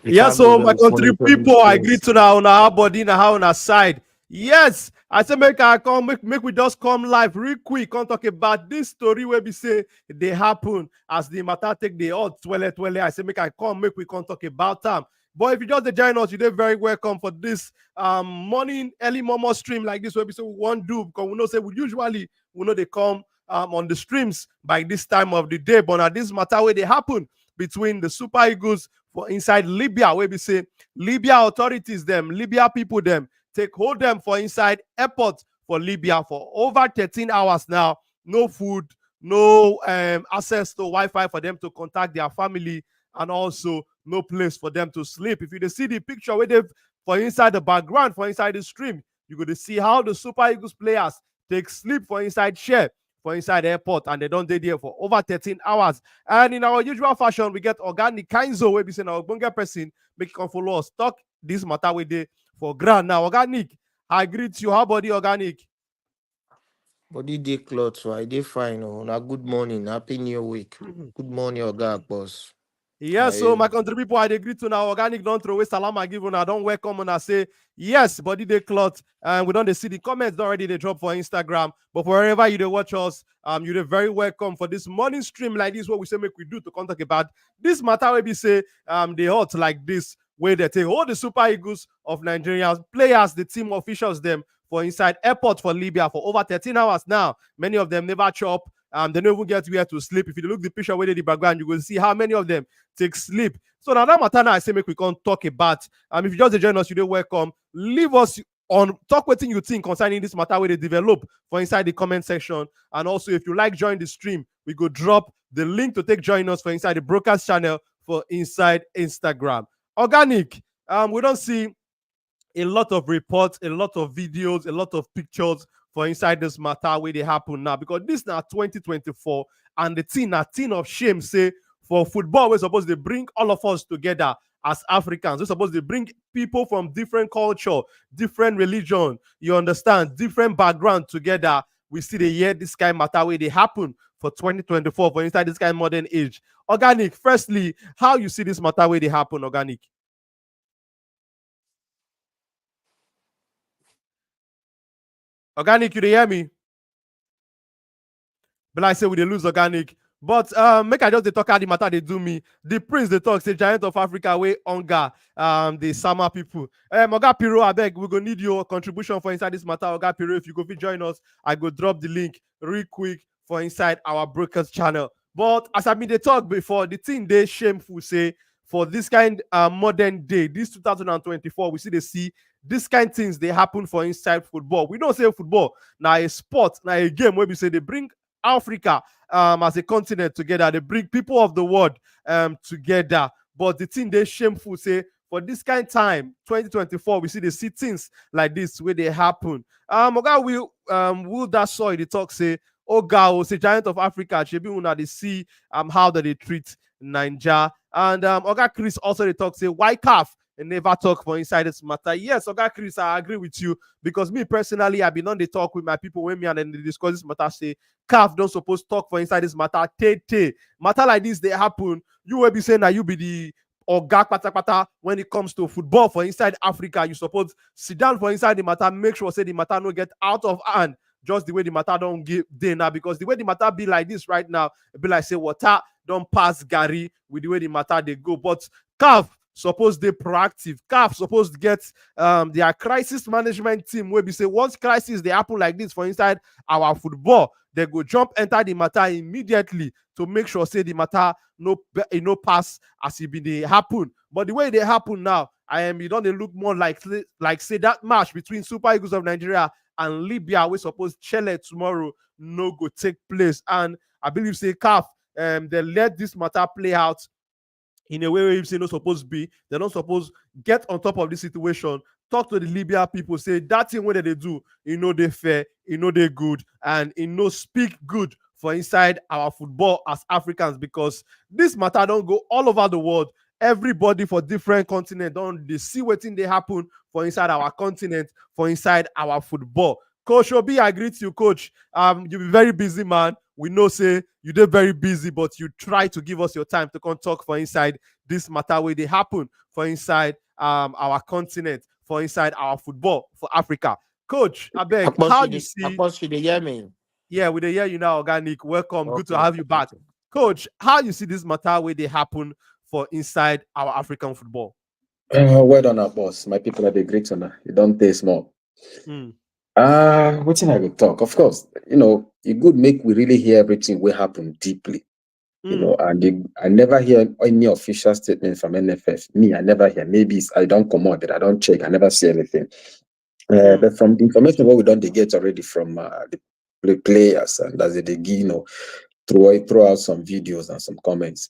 You Yeah, can't go so there my with country monitoring people, I agree screens. to now on our body, now on our side. Yes, I say make I come, make we just come live real quick. Come talk about this story where we say they happen as the matter take the odd twele. I say make I come, make we come talk about them. But if you just join us, you're very welcome for this morning early momo stream like this where we say we want do because we know say we know they come on the streams by this time of the day. But now this matter where they happen between the Super Eagles for inside Libya, where we say Libya authorities, them, Libya people, them, take hold them for inside airport for Libya for over 13 hours now. No food, no access to Wi-Fi for them to contact their family, and also no place for them to sleep. If you see the picture where they for inside the background, for inside the stream, you're going to see how the Super Eagles players take sleep for inside share for inside the airport, and they don't stay there for over 13 hours. And in our usual fashion, we get organic Kainzo, where we say our bunga person make you come follow us. Talk this matter with the for grand now. Organic, I greet you. How about the organic? Body day clothes, so I dey fine. Oh, now good morning, happy new week. Good morning, Oga boss. Yes, so my country people, I agree to now. Organic don't throw away salam I give I don't welcome and I say yes, body they clot. And we don't see the comments already they drop for Instagram. But for wherever you they watch us, you're very welcome for this morning stream like this. What we say make we do to contact about this matter where we say they hot like this, where they take all the Super Eagles of Nigeria players, the team officials, them for inside airport for Libya for over 13 hours now. Many of them never chop. They don't even get where to sleep. If you look the picture where they the background, you will see how many of them take sleep. So now that matter now I say make we can't talk about. If you just join us, you're welcome. Leave us on talk what you think concerning this matter where they develop for inside the comment section. And also if you like join the stream, we go drop the link to take join us for inside the broadcast channel for inside Instagram. Organic. We don't see a lot of reports, a lot of videos, a lot of pictures for inside this matter where they happen now because this now 2024 and the thing of shame say for football we're supposed to bring all of us together as Africans. We're supposed to bring people from different culture, different religion, you understand, different background together. We see the year this kind of matter where they happen for 2024 for inside this kind of modern age. Organic, firstly, how you see this matter where they happen, organic? Organic, you dey hear me? But like I say we dey lose organic. But make I just dey talk how the matter they do me. The prince they talk say giant of Africa way hunger the Sama people. Oga Piro, abeg, we go need your contribution for inside this matter. Oga Piro, if you go fit join us, I go drop the link real quick for inside our brokers channel. But as I been they talk before, the thing they shameful say for this kind modern day, this 2024, we see this kind of things they happen for inside football. We don't say football now a sport, now a game where we say they bring Africa as a continent together, they bring people of the world together. But the thing they shameful say for this kind of time, 2024, we see things like this where they happen. Oga will that soil the talk say, oh God, say giant of Africa, shebi una they see how that they treat Niger. And Oga Chris also they talk say why CAF and never talk for inside this matter. Yes, Oga Chris, I agree with you because me personally, I've been on the talk with my people when me and then they discuss this matter. Say CAF don't suppose talk for inside this matter. Matter like this they happen. You will be saying that you be the oga pata when it comes to football for inside Africa. You suppose sit down for inside the matter, make sure say the matter no get out of hand. Just the way the matter don't give day now, because the way the matter be like this right now, it be like say water don't pass Gary with the way the matter they go. But CAF suppose they proactive. CAF supposed to get their crisis management team where we say once crisis they happen like this for inside our football, they go jump enter the matter immediately to make sure say the matter no pass as it be they happen. But the way they happen now, you don't look more like say that match between Super Eagles of Nigeria and Libya we suppose Chile tomorrow no go take place. And I believe say CAF they let this matter play out in a way where you say no supposed to be. They don't suppose get on top of this situation. Talk to the Libya people, say that thing what they do, they fair, they good, and speak good for inside our football as Africans, because this matter don't go all over the world. Everybody for different continent don't they see what thing they happen for inside our continent, for inside our football. Coach Obi, I greet you, Coach. You be very busy, man. We know, say you did very busy, but you try to give us your time to come talk for inside this matter where they happen for inside our continent, for inside our football for Africa. Coach, I beg, how you see? Akpos, you dey hear me? Yeah, with the year you now, organic. Welcome, good to Okay. have you back, Coach. How you see this matter where they happen for inside our African football? Well done, our boss. My people are the great honor. You don't taste more. Mm, What thing I will talk? Of course, it good make we really hear everything will happen deeply. mm, I never hear any official statement from NFF. Me, I never hear. Maybe I don't come out, but I don't check. I never see anything. mm, But from the information what we don't they get already from the players and as they give, throw out some videos and some comments.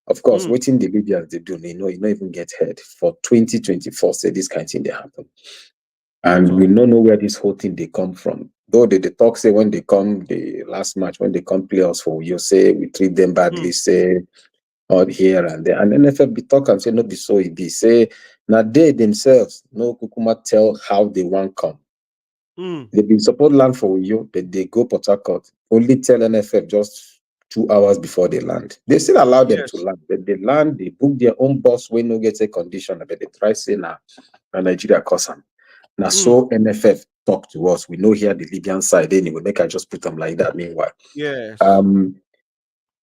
Of course, mm, waiting the Libyans they do, you not even get heard for 2024. Say this kind of thing they happen. at And we all. don't know where this whole thing they come from. Though they talk say when they come the last match, when they come play us for you say we treat them badly, Mm, say out here and there. And NFF be talk and say no be so it be. Say now they themselves no kukuma tell how they want come. mm, They been support land for you, but they go Port Harcourt. Only tell NFF just 2 hours before they land. They still allow them to yes. land. But they land, they book their own bus when no get a condition, but they try say now Nigeria cause them. Now, Mm, so NFF talk to us. We know here the Libyan side anyway. Make I just put them like that. Meanwhile, yes. um,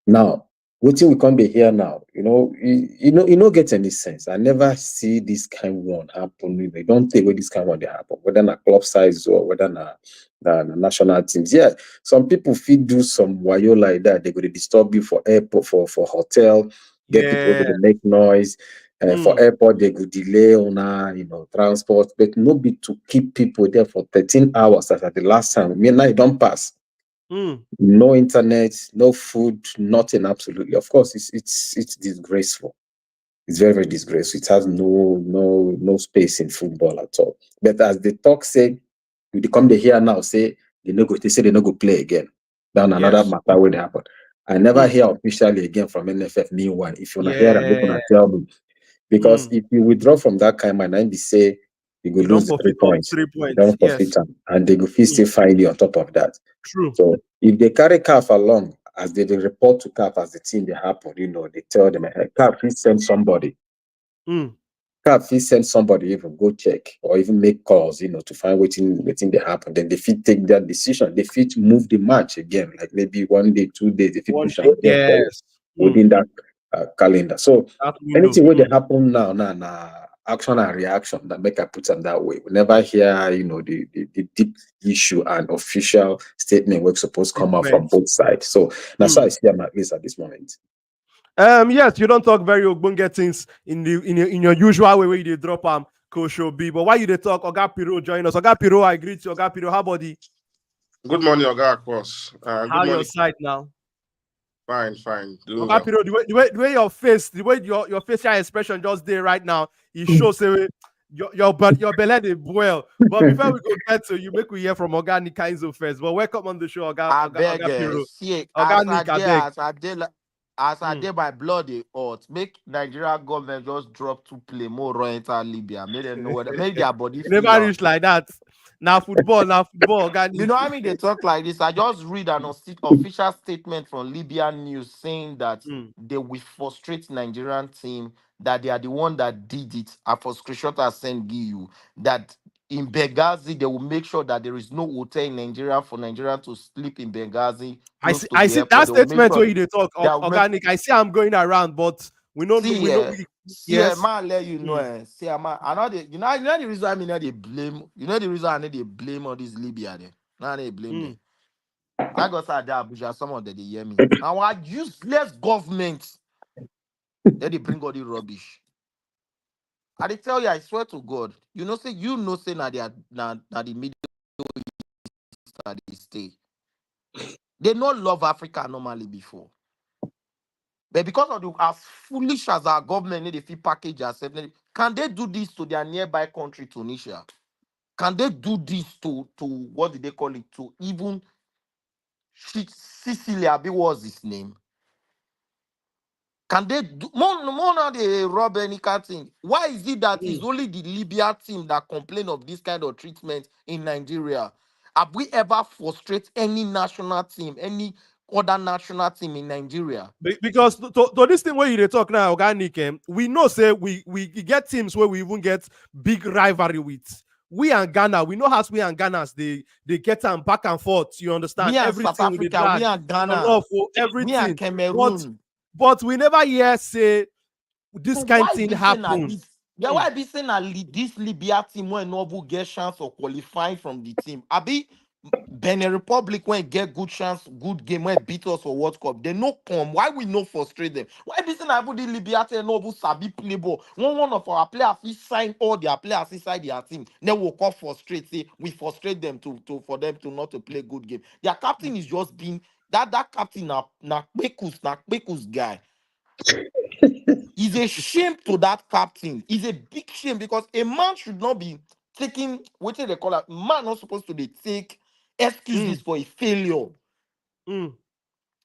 now what we come be here now. You know, get any sense. I never see this kind one happen. They don't take where this kind one they happen, whether na club size or whether na national teams. Yeah, some people fit do some wayo like that. They go to disturb you for airport for hotel, get people to Yeah. make noise. For Mm, airport, they go delay on transport, but no be to keep people there for 13 hours as at the last time. Me now it don't pass. mm, No internet, no food, nothing absolutely. Of course, it's disgraceful. It's very, very disgraceful. It has no space in football at all. But as the talk say, we come the here now say they say they no go play again. Down another yes. matter will happen. I never Mm, hear officially again from NFF meanwhile. If you wanna hear and make yeah. una tell me. Because Mm, if you withdraw from that kind of and be say you go you don't lose the three forfeit all points, 3 points. you don't forfeit Yes. them, and they go feel Mm, still find you on top of that. true. So if they carry CAF along, as they report to CAF as the thing they happen, they tell them, CAF, please send somebody. Mm, CAF, please send somebody, even go check or even make calls, to find waiting they happen. Then they fit take that decision. They fit move the match again, like maybe 1 day, 2 days, they fit one push them day. again forward Yes. Mm, within that calendar. So that window. anything where they Mm, happen now, action and reaction that make I put them that way. We never hear, the deep issue and official statement we're supposed to come out from statement. both sides. So that's how I Mm. see them at least at this moment. Yes, you don't talk very ogbonge things in your usual way where you dey drop Coach B. But why you dey talk? Oga Piro join us. Oga Piro, I greet you. Oga Piro, how body? Good morning, Oga Akpos. Good How your morning. side now? Fine. Doing Oga well. Piro, the way your face, the way your facial expression just there right now, it shows your belly dey boil. But before we go get to you, make we hear from Organic Kinzo first. But welcome on the show, I Oga beg, Piro. see, Organic, I beg. as I Mm. did my blood dey hot. Make Nigeria government just drop to play more run enter Libya. Make them know what make their body It feel never am. reach like that. Now football, You Organic. know how I mean they talk like this? I just read an official statement from Libyan news saying that Mm. they will frustrate Nigerian team, that they are the one that did it. I for screenshot I send you that in Benghazi they will make sure that there is no hotel in Nigeria for Nigerian to sleep in Benghazi close to I the see airport. that They will make statement sure where you dey talk that will make Organic. I see I'm going around, but we know we yes. man, let you know, Mm. man, I know you know the reason I mean they blame, you know the reason I know they blame all this Libya there. Now they blame them. Mm. Like I said, Abuja, some of them they hear me. Our useless government, then they bring all the rubbish. I dey tell you, I swear to God, say na the Middle East that they stay. They not love Africa normally before. But because of as foolish as our government, they feel package ourselves. Can they do this to their nearby country, Tunisia? Can they do this to what did they call it? To even Sicily, what was his name? Can they do more now they rob any kind of thing? Why is it that it's Mm. only the Libya team that complain of this kind of treatment in Nigeria? Have we ever frustrate any national team, any other national team in Nigeria. Because to this thing where you dey talk now, organic, we know say we get teams where we even get big rivalry with. We and Ghana, we know how we and Ghana's they get them back and forth. You understand? Me and Everything South with the Africa, we drag, and Ghana, love for me and everything. Cameroon. But we never hear say this So kind why thing be saying happen. this? Yeah, why be saying this Libya team when Nobu get chance of qualifying from the team? Abi Benin Republic when get good chance, good game when beat us for World Cup. They no come. Why we no frustrate them? Why be saying I put the Libya team Nobu sabi play ball? One of our players we sign all their players inside their team. Then we'll call frustrate. Say we frustrate them for them to not to play good game. Their captain is just being that captain na Kpekus guy. It's a shame to that captain. It's a big shame because a man should not be taking what they call it. Man not supposed to take excuses for a failure.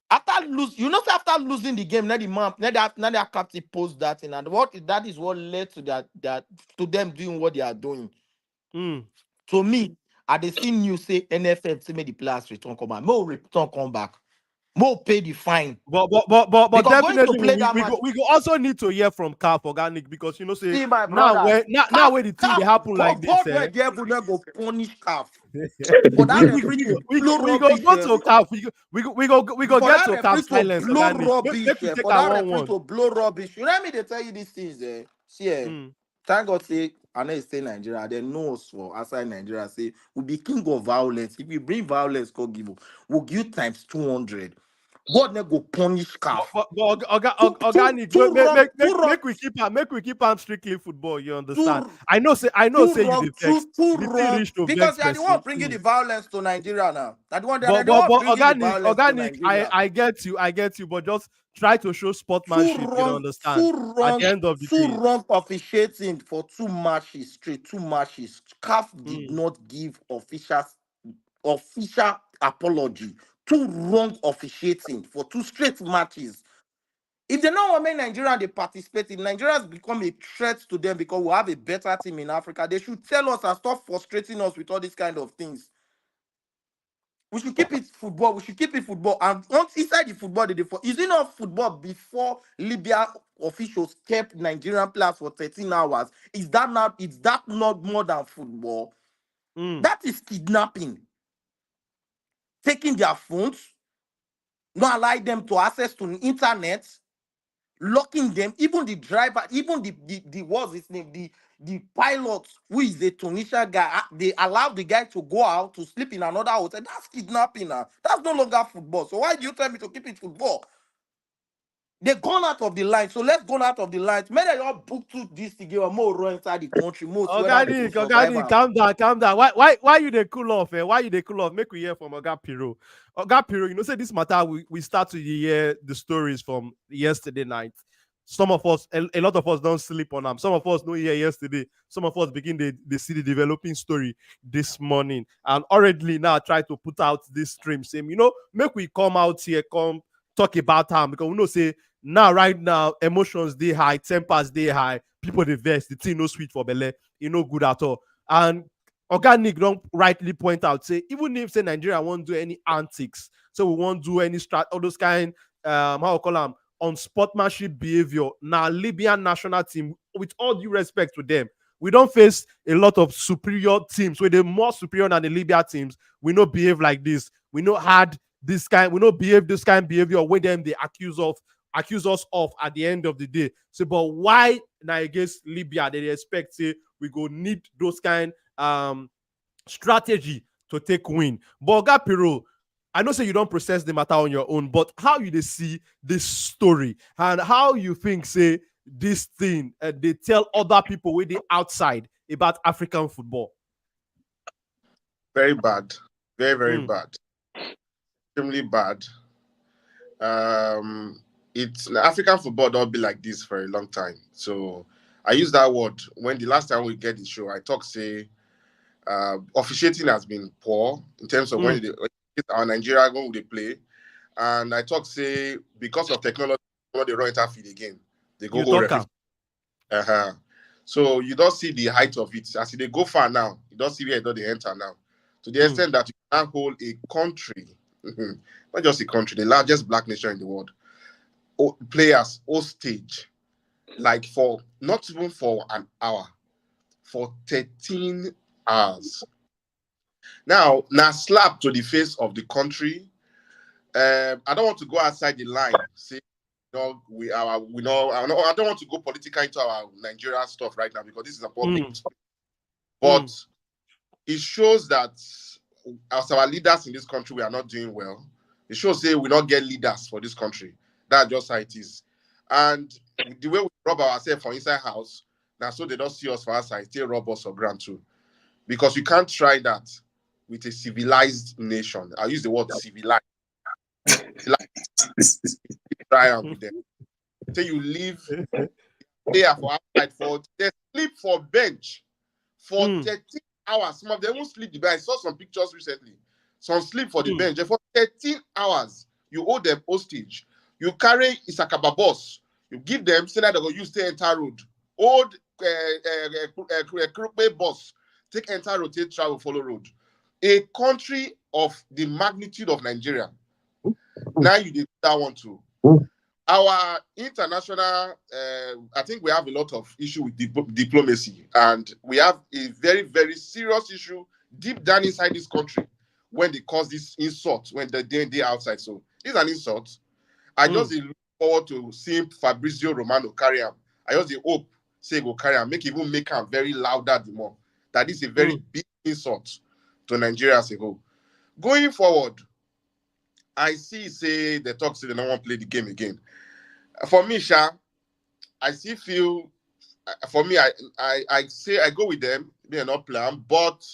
After after losing the game, now the man, now that captain post that in, and that is what led to that to them doing what they are doing. To me, I they see news say NFF say make the players return come back. More return come back. More pay the fine. But Because going to definitely play that match, we go also need to hear from CAF organic because you know say see my now brother. now where the thing they happen like this. God will devil go punish CAF. For that referee to blow we go rubbish. to CAF. We go For get that to referee CAF to silence blow organic. rubbish. Make we take For our that referee one. to blow rubbish. You know me, they tell you these things. See, thank God say I know you stay in Nigeria. They know us for outside Nigeria. Say we'll be king of violence. If you bring violence, we'll give you times 200. God never go punish CAF. Organic. Make we keep am strictly football. You understand? I know say you the text. Too The thing wrong. reach to Because vex you are the one person. bringing the violence to Nigeria now. That one, they are But the one bringing the violence to organic. Nigeria. I get you. But just try to show sportsmanship. You understand? At the end of the too day. wrong officiating for 2 matches straight. 2 matches. CAF did not give official apology. Too wrong officiating for 2 straight matches. If they don't want to make Nigeria they participate, if Nigeria has become a threat to them because we have a better team in Africa, they should tell us and stop frustrating us with all these kind of things. We should keep it football. And once inside the football, is it not football before Libya officials kept Nigerian players for 13 hours? Is that not more than football? That is kidnapping. Taking their phones, not allowing them to access to the internet, locking them, even the driver, even the what's his name, the pilot, who is a Tunisian guy, they allowed the guy to go out to sleep in another hotel. That's kidnapping now. That's no longer football. So why do you tell me to keep it football? They've gone out of the line. So let's go out of the line. Maybe they all book to this together, more run inside the country, most whether they go Organic, calm down. Why you dey cool off? Why you dey cool off? Make we hear from Oga Piro. Oga Piro, you know, say this matter, we start to hear the stories from yesterday night. Some of us, a lot of us don't sleep on them. Some of us don't hear yesterday. Some of us begin they see the developing story this morning. And already now try to put out this stream saying, you know, make we come out here, come talk about them because we know say now, right now, emotions they high, tempers they high, people they vex, the thing no sweet for belle, it no good at all. And organic don't rightly point out, say, even if say Nigeria won't do any antics, so we won't do any all those kind how I call them unsportsmanship behavior. Now, Libyan national team, with all due respect to them, we don't face a lot of superior teams where they're more superior than the Libya teams. We don't behave like this. We know had this kind, we don't behave this kind of behavior with them they accuse us of at the end of the day. So, but why now against Libya they expect say we go need those kind strategy to take win? But Oga Piro, I know say you don't process the matter on your own, but how you they see this story and how you think say this thing they tell other people with the outside about African football? Very bad. Very bad. Extremely bad. It's African football don't be like this for a long time. So I use that word when the last time we get the show. I talk say officiating has been poor in terms of when our Nigeria going they play, and I talk say because of technology, they run interfield again. They go referee. So you don't see the height of it as they go far now. You don't see where they enter now. To the extent that you can't hold a country not just the country, the largest black nation in the world, players hostage, like for not even for an hour, for 13 hours. Now slap to the face of the country. I don't want to go outside the line. See, I don't want to go political into our Nigerian stuff right now because this is a public. But it shows that as our leaders in this country, we are not doing well. It shows that we don't get leaders for this country. That's just how it is. And the way we rob ourselves for inside house, now so they don't see us for outside, they rob us for ground too. Because you can't try that with a civilized nation. I use the word civilized. Try and with them. Say you leave there for outside for they sleep for bench for 13 hours. Some of them won't sleep the bench. I saw some pictures recently. Some sleep for the bench. For 13 hours, you hold them hostage. You carry Isakaba bus. You give them, say that they're going to use the entire road. Old Krukpe bus. Take entire road, take travel, follow road. A country of the magnitude of Nigeria. Now you did that one too. Our international, I think we have a lot of issue with diplomacy, and we have a very, very serious issue deep down inside this country when they cause this insult when they outside. So it's an insult. I just look forward to seeing Fabrizio Romano carry him. I just hope say go carry him, make him very louder the more. That is a very big insult to Nigeria as a whole. Going forward, I say the talk say they don't want to play the game again. For me, Sha, I still feel, for me, I say I go with them, they are not playing, but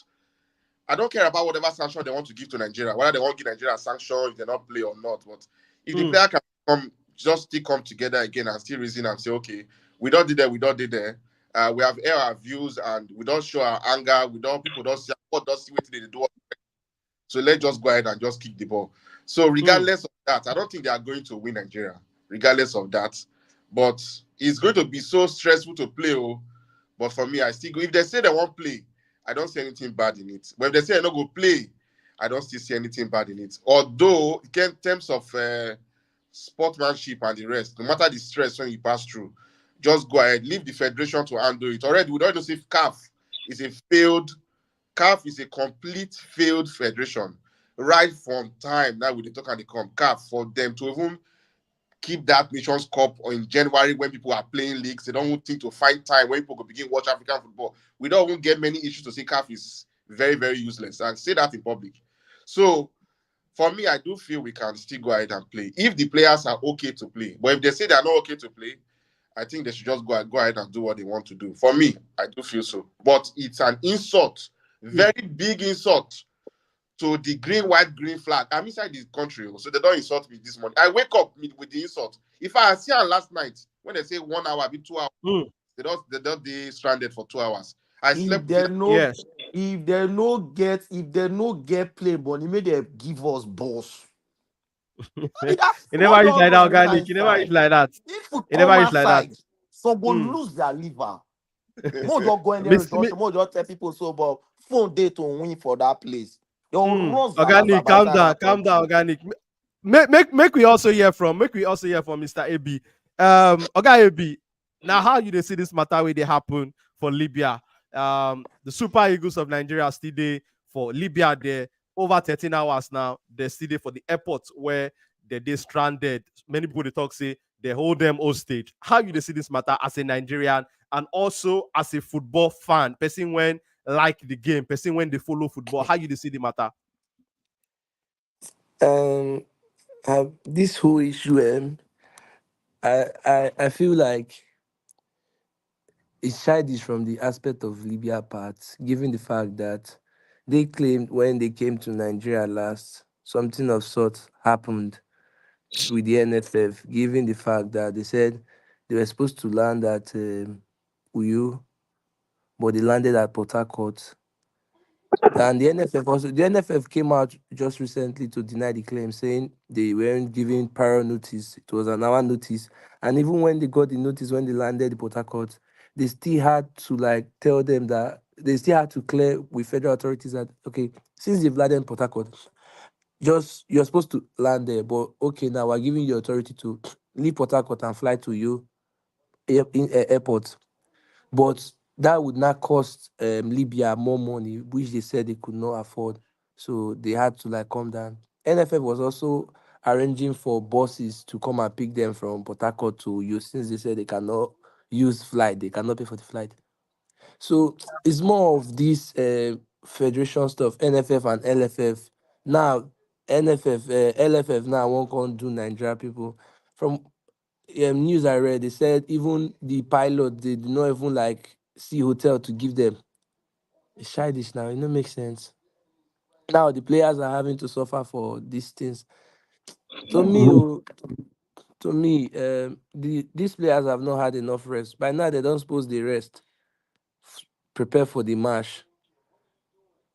I don't care about whatever sanction they want to give to Nigeria, whether they want to give Nigeria a sanction if they not play or not. But if the player can still come together again and still reason and say, okay, we don't do that, we don't do that. We have air our views and we don't show our anger, people don't see what they do. So let's just go ahead and just kick the ball. So regardless of that, I don't think they are going to win Nigeria, regardless of that. But it's going to be so stressful to play. But for me, I still go. If they say they won't play, I don't see anything bad in it. But if they say they not go play, I don't still see anything bad in it. Although, in terms of sportsmanship and the rest, no matter the stress when you pass through, just go ahead, leave the federation to handle it. Already, we don't know if CAF is a complete failed federation. Right from time now with the talk and the CAF for them to even keep that Nations Cup in January when people are playing leagues. They don't think to find time when people could begin watch African football. We don't even get many issues to say CAF is very, very useless and say that in public. So for me, I do feel we can still go ahead and play if the players are okay to play. But if they say they're not okay to play, I think they should just go ahead and do what they want to do. For me, I do feel so. But it's an insult, very big insult to the green, white, green flag. I'm inside this country, so they don't insult me this morning. I wake up with the insult. If I see them last night, when they say 1 hour, be 2 hours, they don't be stranded for 2 hours. I slept. If they no get play, but may they give us boss. You never use like that, organic. You never use like that. If we come outside, some go lose their liver. More just go in there, more just tell people so about phone day to win for that place. Organic, calm down, organic. Make we also hear from Mr. AB. Oga AB. Now, how you see this matter where they happen for Libya? The Super Eagles of Nigeria still there for Libya there over 13 hours now. They're still there for the airport where they're stranded. Many people they talk say they hold them hostage. How you see this matter as a Nigerian and also as a football fan, person when like the game, person when they follow football? How you see the matter? This whole issue, I feel like it's childish from the aspect of Libya part, given the fact that they claimed when they came to Nigeria last, something of sort happened with the NFF, given the fact that they said they were supposed to land at Uyu, but they landed at Port Harcourt. And the NFF came out just recently to deny the claim, saying they weren't giving prior notice. It was an hour notice. And even when they got the notice, when they landed in Port Harcourt, they still had to tell them that they still had to clear with federal authorities that, okay, since they've landed in Port Harcourt, just you're supposed to land there, but okay, now we're giving you authority to leave Port Harcourt and fly to you airport. But that would not cost Libya more money, which they said they could not afford. So they had to like come down. NFF was also arranging for buses to come and pick them from Port Harcourt to you, since they said they cannot use flight, they cannot pay for the flight. So it's more of this federation stuff, NFF and LFF. Now, NFF, LFF now won't come do Nigeria people. From news I read, they said even the pilot, they do not even like see hotel to give them. It's childish now, it don't make sense. Now the players are having to suffer for these things. To me, these players have not had enough rest. By now they don't suppose they rest, prepare for the match.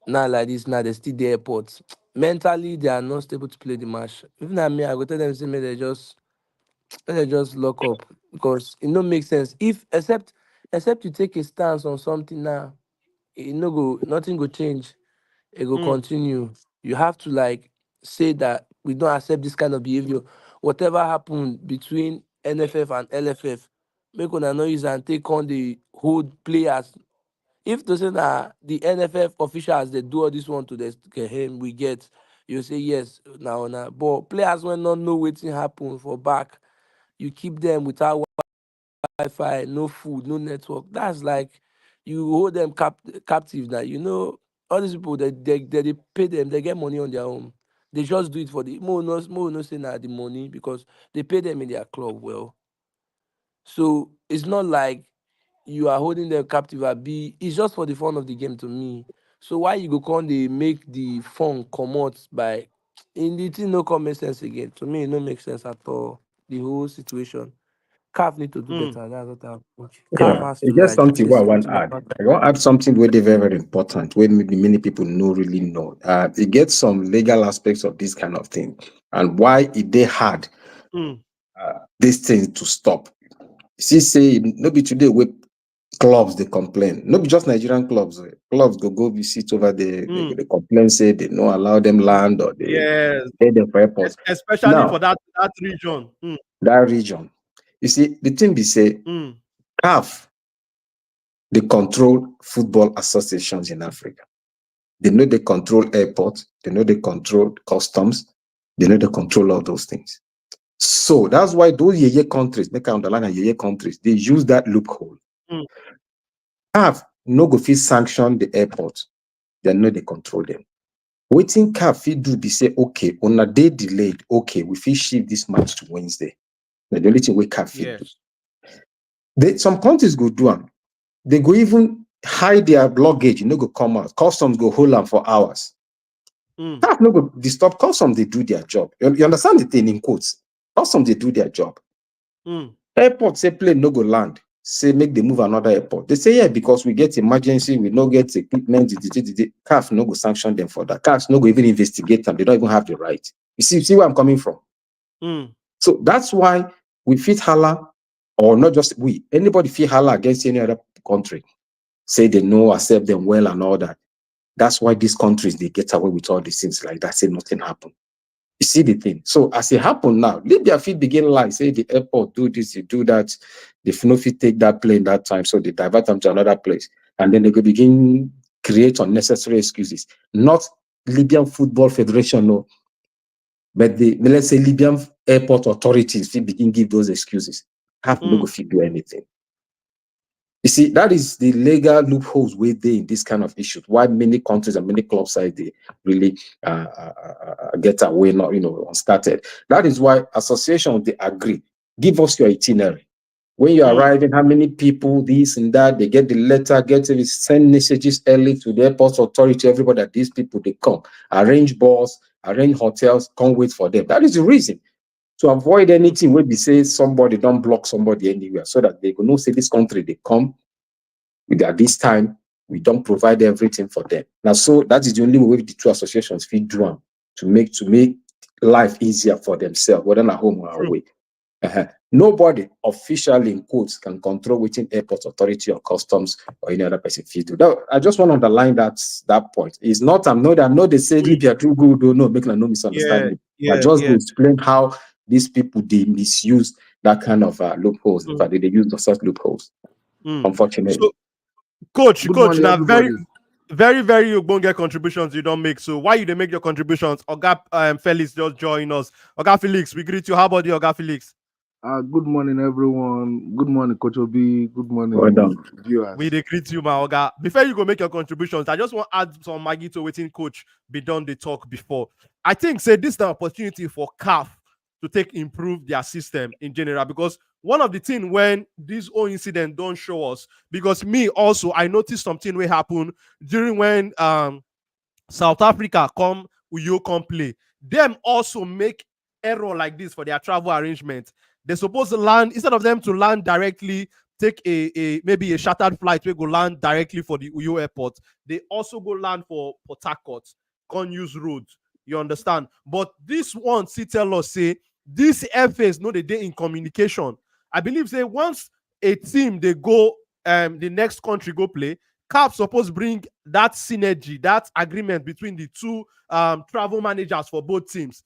Now like this, now they still the airport. Mentally, they are not stable to play the match. Even at me, I go tell them say, may they just lock up, because it no make sense. If except you take a stance on something now, it no go nothing go change. It go continue. You have to like say that we don't accept this kind of behavior. Whatever happened between NFF and LFF, make una no use and take on the whole players. If to say that the NFF officials they do all this one to him, we get, you say yes now. But players will not know waiting happen for back. You keep them without Wi-Fi, no food, no network. That's like you hold them captive. That all these people they pay them, they get money on their own. They just do it for the more no say the money, because they pay them in their club well. So it's not like you are holding them captive at B. It's just for the fun of the game to me. So why you go come they make the fun come out by in the thing no come make sense again. To me, it no make sense at all. The whole situation. CAF need to do better. That's what I approach. CAF Yeah, has to it's just like something say what I want to something add. about that. I want to add something where they're very, very important, where maybe many people no really know. It gets some legal aspects of this kind of thing and why it they had this thing to stop. See, say maybe today with clubs they complain. Not be just Nigerian clubs. Clubs go visit over there. They complain, say they don't allow them land or they Yes, pay them for airports. especially for Now, that region. that region, you see, the thing be say, CAF, they control football associations in Africa. They know they control airports, they know they control customs, they know they control all those things. So that's why those yeye countries, make I underline yeye countries, they use that loophole. CAF no go fit sanction the airport, they know they control them. Waiting CAF fit do be say, okay, on a day delayed, okay, we fit shift this match to Wednesday. Now, the only thing we CAF fit do. Some countries go do them. They go even hide their luggage, go come out. Customs go hold them for hours. CAF no go disturb. Customs they do their job. You understand the thing in quotes? Customs they do their job. Airport say plane no go land. Say make they move another airport. They say yeah, because we get emergency, we no get equipment. CAF no go sanction them for that. CAF no go even investigate them. They don't even have the right. You see where I'm coming from? So that's why we fit holla, or not just we, anybody fit holla against any other country. Say they no accept them well and all that. That's why these countries they get away with all these things like that. Say nothing happened. You see the thing. So as it happened now, Libya fit begin lie, say the airport do this, you do that. They no fit take that plane that time, so they divert them to another place, and then they go begin create unnecessary excuses. Not Libyan Football Federation, no, but let's say Libyan airport authorities fit begin give those excuses. Have no go fit do anything. You see, that is the legal loopholes where they in this kind of issues. Why many countries and many club sides they really get away, not unstarted. That is why associations they agree. Give us your itinerary. When you arrive, and how many people, this and that, they get the letter, send messages early to the airport authority, everybody that these people they come, arrange bus, arrange hotels, come wait for them. That is the reason. To avoid anything where we say somebody don't block somebody anywhere, so that they can know say this country they come with at this time, we don't provide everything for them. Now, so that is the only way the two associations feed drum to make life easier for themselves, whether at home or away. Nobody officially in quotes can control within airport authority or customs or any other person feel to. Now, I just want to underline that point. It's not, I'm not they say Libya too good, or no, make no misunderstand me. I just to explain how these people they misuse that kind of loopholes. In fact, they use the such loopholes. Unfortunately. So, coach, morning, now everybody. very you won't get contributions you don't make. So why you they make your contributions? Oga Felix just join us. Oga Felix, we greet you. How about you, Oga Felix? Good morning, everyone. Good morning, Coach Obi. Good morning, viewers. We greet you, my Oga. Before you go make your contributions, I just want to add some Maggie to waiting coach be done the talk before. I think say this is the opportunity for CAF to improve their system in general, because one of the things when this whole incident don't show us, because me also I noticed something will happen during when South Africa come Uyo come play. Them also make error like this for their travel arrangement. They're supposed to land, instead of them to land directly, take a maybe a chartered flight where go land directly for the Uyo airport. They also go land for Port Harcourt, can't use road. You understand? But this one, see, tell us, say, this FAs know the day in communication. I believe, say, once a team they go, the next country go play, CAF supposed bring that synergy, that agreement between the two travel managers for both teams.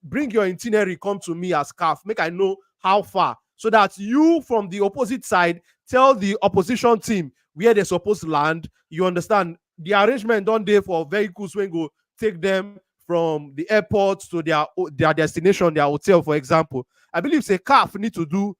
Bring your itinerary, come to me as CAF, make I know how far, so that you from the opposite side tell the opposition team where they're supposed to land. You understand? The arrangement done there for vehicles when go take them from the airport to their destination, their hotel, for example. I believe say CAF need to do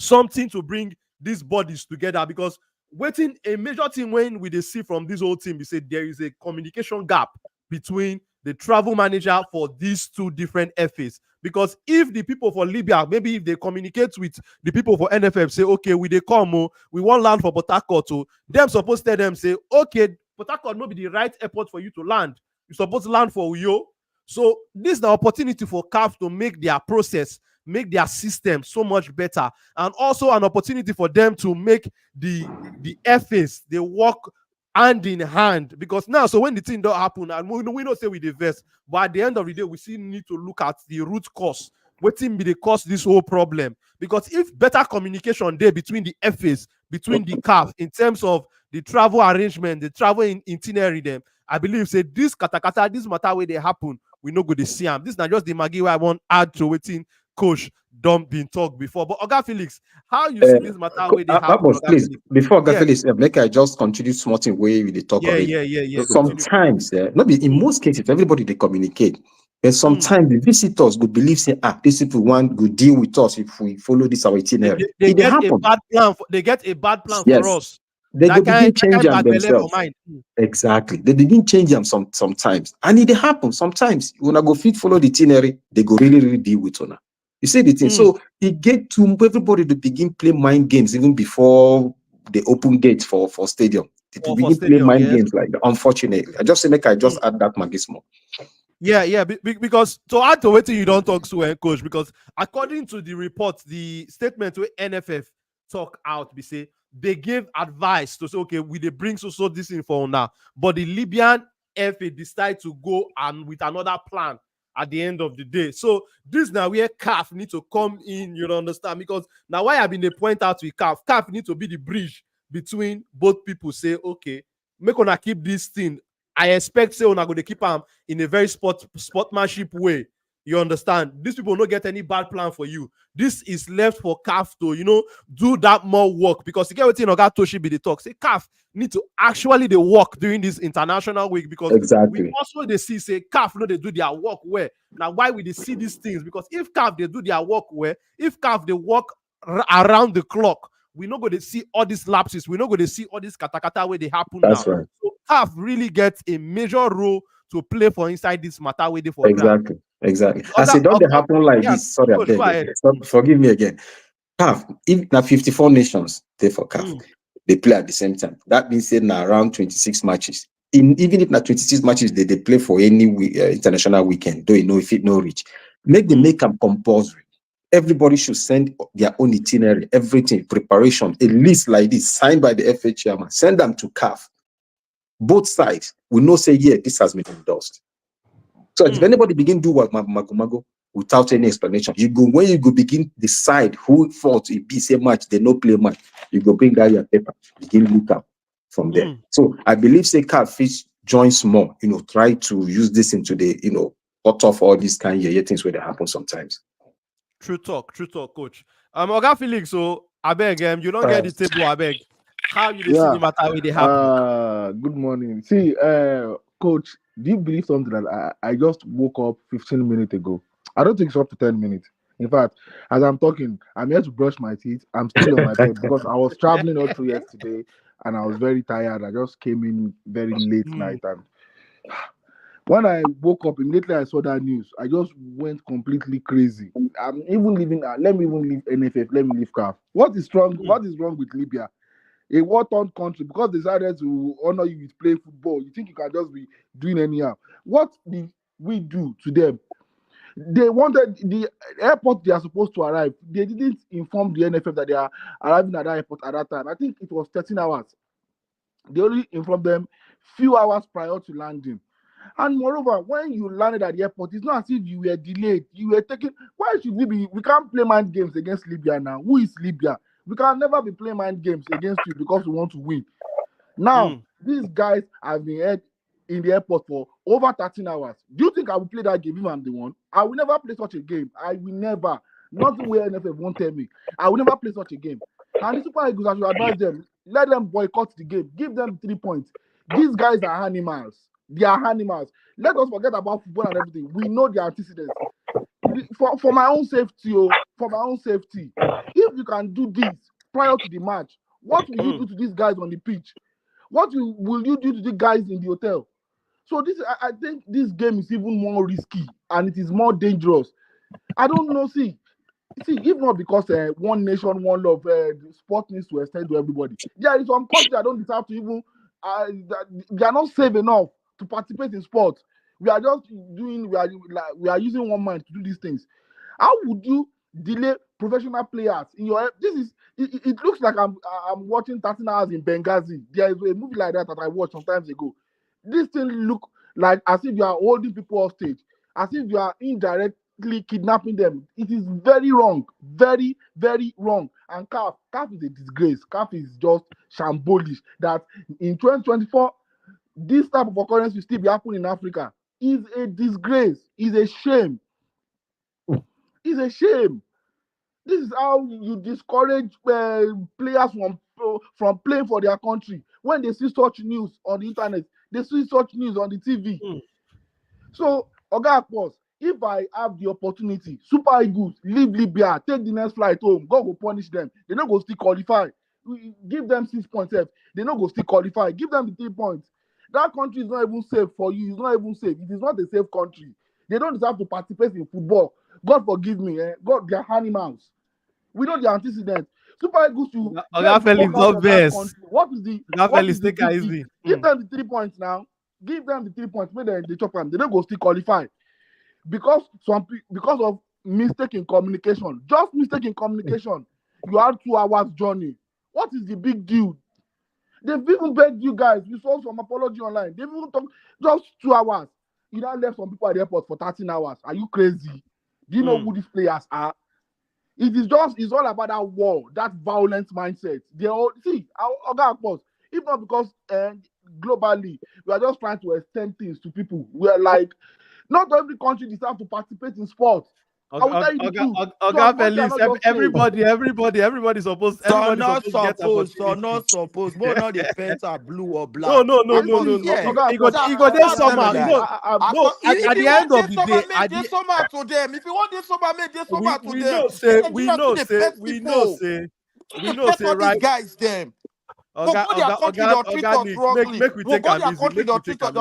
something to bring these bodies together, because waiting a major thing when we see from this whole team, we say there is a communication gap between the travel manager for these two different FAs. Because if the people for Libya, maybe if they communicate with the people for NFF, say, okay, we they come, we want land for Port Harcourt, them supposed to tell them, say, okay, Port Harcourt not be the right airport for you to land. You're supposed to land for Uyo. So this is the opportunity for CAF to make their process, make their system so much better, and also an opportunity for them to make the FAs they work hand in hand. Because now, so when the thing don't happen, and we don't say we divest, but at the end of the day, we still need to look at the root cause. What thing be the cause this whole problem? Because if better communication there between the FAs, between the CAF, in terms of the travel arrangement, the travel itinerary, them, I believe say this katakata, this matter where they happen, we no go to see them. This is not just the Maggie where I want add to waiting coach don't been talked before. But Oga Felix, how you see this matter where they happen? Please, before Oga Felix, make I just continue something way with the talk of it. Yeah. Sometimes, not be in most cases, everybody they communicate. But sometimes the visitors would believe, say, these people want to deal with us if we follow this our itinerary. They get a bad plan. They get a bad plan for us. They go begin change them themselves. Exactly. They begin change them sometimes. And it happen. Sometimes when I go fit follow the itinerary, they go really deal with honor. You see the thing. So it get to everybody to begin play mind games even before they open gates for stadium. They begin play mind games like that. Unfortunately. I just say make I just add that magismo. Yeah, because to add to what you don't talk to, coach, because according to the report, the statement where NFF talk out, we say they gave advice to say, okay, we they bring so this info now, but the Libyan FA decide to go and with another plan at the end of the day. So this now where CAF need to come in, you understand? Because now why I've been the point out to CAF need to be the bridge between both people. Say, okay, make una keep this thing. I expect say una go to keep them in a very sportsmanship way. You understand? These people don't get any bad plan for you. This is left for CAF to, do that more work, because you get what Oga Toshi be the talk. Say CAF need to actually they work during this international week, because we also they see say CAF they do their work well. Now why we they see these things? Because if CAF they do their work well, if CAF they work around the clock, we're not going to see all these lapses. We're not going to see all this katakata where they happen. That's now. Right. So CAF really gets a major role to play for inside this matter where they for Exactly. As it don't happen like this. Sorry, I beg you. Forgive me again. CAF, if now 54 nations they for CAF, they play at the same time. That means say now around 26 matches. Even if not 26 matches, they play for any international weekend. Though if it no reach, make them compulsory. Everybody should send their own itinerary, everything, preparation, a list like this, signed by the FA chairman. Send them to CAF. Both sides will know say, yeah, this has been endorsed. So if anybody begin do what Magumago, without any explanation. You go when you go begin decide who fought a be say match, they no play match. You go bring out your paper, begin look up from there. So I believe say CAF fish joins more, try to use this into the, cut off all these kind of things where they happen sometimes. True talk, coach. Oga Felix, so I beg you don't get the table, I beg. How you see the matter where they happen? Good morning. See, coach, do you believe something that I just woke up 15 minutes ago? I don't think it's up to 10 minutes. In fact, as I'm talking, I'm here to brush my teeth. I'm still on my bed because I was traveling all through yesterday and I was very tired. I just came in very late night, and when I woke up, immediately I saw that news. I just went completely crazy. I'm even leaving. Let me even leave NFF. Let me leave CAF. What is wrong? What is wrong with Libya? A war-torn country, because they decided to honor you with playing football. You think you can just be doing anyhow? What did we do to them? They wanted the airport they are supposed to arrive. They didn't inform the NFF that they are arriving at that airport at that time. I think it was 13 hours. They only informed them few hours prior to landing. And moreover, when you landed at the airport, it's not as if you were delayed. You were taken. Why should we be? We can't play mind games against Libya now. Who is Libya? We can never be playing mind games against you because we want to win. Now, these guys have been held in the airport for over 13 hours. Do you think I will play that game if I'm the one? I will never play such a game. I will never. Nothing where NFF won't tell me. I will never play such a game. And the Super Eagles, I should advise them, let them boycott the game. Give them 3 points. These guys are animals. They are animals. Let us forget about football and everything. We know the antecedents. For my own safety, if you can do this prior to the match, what will you do to these guys on the pitch? What will you do to the guys in the hotel? So I think this game is even more risky and it is more dangerous. I don't know. See, if not because one nation, one love, sport needs to extend to everybody. There is some countries that don't deserve to even. They are not safe enough to participate in sport. We are just doing. We are using one mind to do these things. How would you delay professional players in your? It looks like I'm watching 13 hours in Benghazi. There is a movie like that I watched some time ago. This thing look like as if you are holding people hostage, as if you are indirectly kidnapping them. It is very wrong, very, very wrong. And CAF is a disgrace. CAF is just shambolish. That in 2024, this type of occurrence will still be happening in Africa. Is a disgrace. Is a shame. It's a shame. This is how you discourage players from playing for their country. When they see such news on the internet, they see such news on the TV. So, Oga Akpos, if I have the opportunity, Super Eagles, leave Libya, take the next flight home, God will punish them. They don't go still qualify. Give them 6 points. They don't go still qualify. Give them the 3 points. That country is not even safe for you. It's not even safe. It is not a safe country. They don't deserve to participate in football. God forgive me. God, they are animals. We know the antecedents. Super Eagles to Felix, not best. What is the easy? Give them the 3 points now. Give them the 3 points. Maybe they chop them. They don't go still qualify because of mistake in communication. Just mistake in communication. You had 2 hours journey. What is the big deal? They've even begged you guys. We saw some apology online. They've even talked just 2 hours. You now left some people at the airport for 13 hours. Are you crazy? Do you know who these players are? It's all about that war, that violent mindset. They all see Oga Akpos, if not because globally we are just trying to extend things to people. We are like, not every country deserves to participate in sport. I will tell you the truth. Oga Felix, everybody supposed to get supposed. But not the fence are blue or black. No. Yeah. He go there somehow. At the end of the day, at the summer to them. If you want this summer, make this summer to them. We know say right guys them. Go their country, they'll treat us wrongly. Make we take go their easy. country, they'll treat us.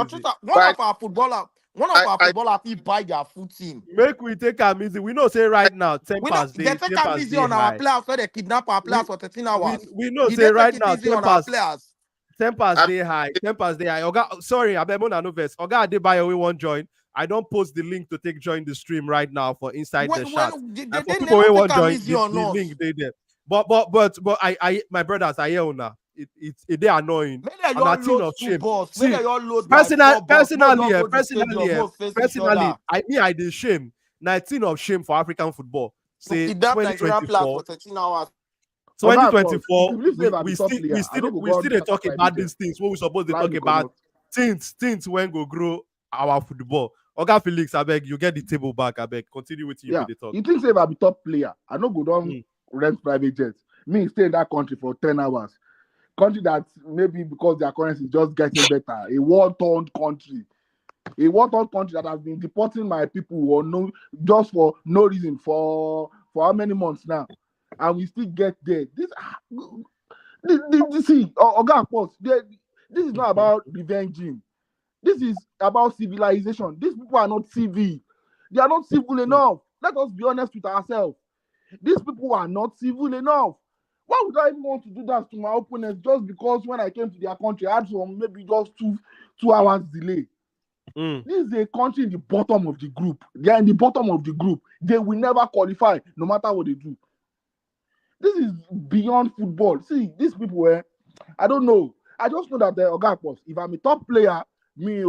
One of our footballers, he buy their food team. Make we take them easy. We know say right now, tempers they take them easy on our players, so they kidnap our players for 13 hours. We know say right now, tempers they high. Oga, sorry, Abemona no verse. Oga Adebayo, we won't join. I don't post the link to join the stream right now for inside the chat. For people who won't join, the link they there. But I my brothers, I hear now. It's they annoying. And a thing of shame. Personally, I did shame. 19 of shame for African football. To Say kidnap Nigerian players 2024. for 13 hours. 2024, if you we top still player, I don't go we go still dey on talk private about jet. these things. What we supposed to Fly talk me about comot. things when go grow our football. Oga Felix, I beg you get the table back. I beg continue with you Yeah, the talk. you think say if I be top player, I no go down rent private jets. Me stay in that country for 10 hours. Country that maybe because their currency is just getting better. A war-torn country. A war-torn country that has been deporting my people or no just for no reason for how many months now, and we still get there. See, Oga Port, this is not about revenging. This is about civilization. These people are not civil. They are not civil enough. Let us be honest with ourselves. These people are not civil enough. Why would I even want to do that to my opponents just because when I came to their country, I had some maybe just two hours delay? This is a country in the bottom of the group. They are in the bottom of the group. They will never qualify no matter what they do. This is beyond football. See, these people, I don't know. I just know that the Oga, if I'm a top player, me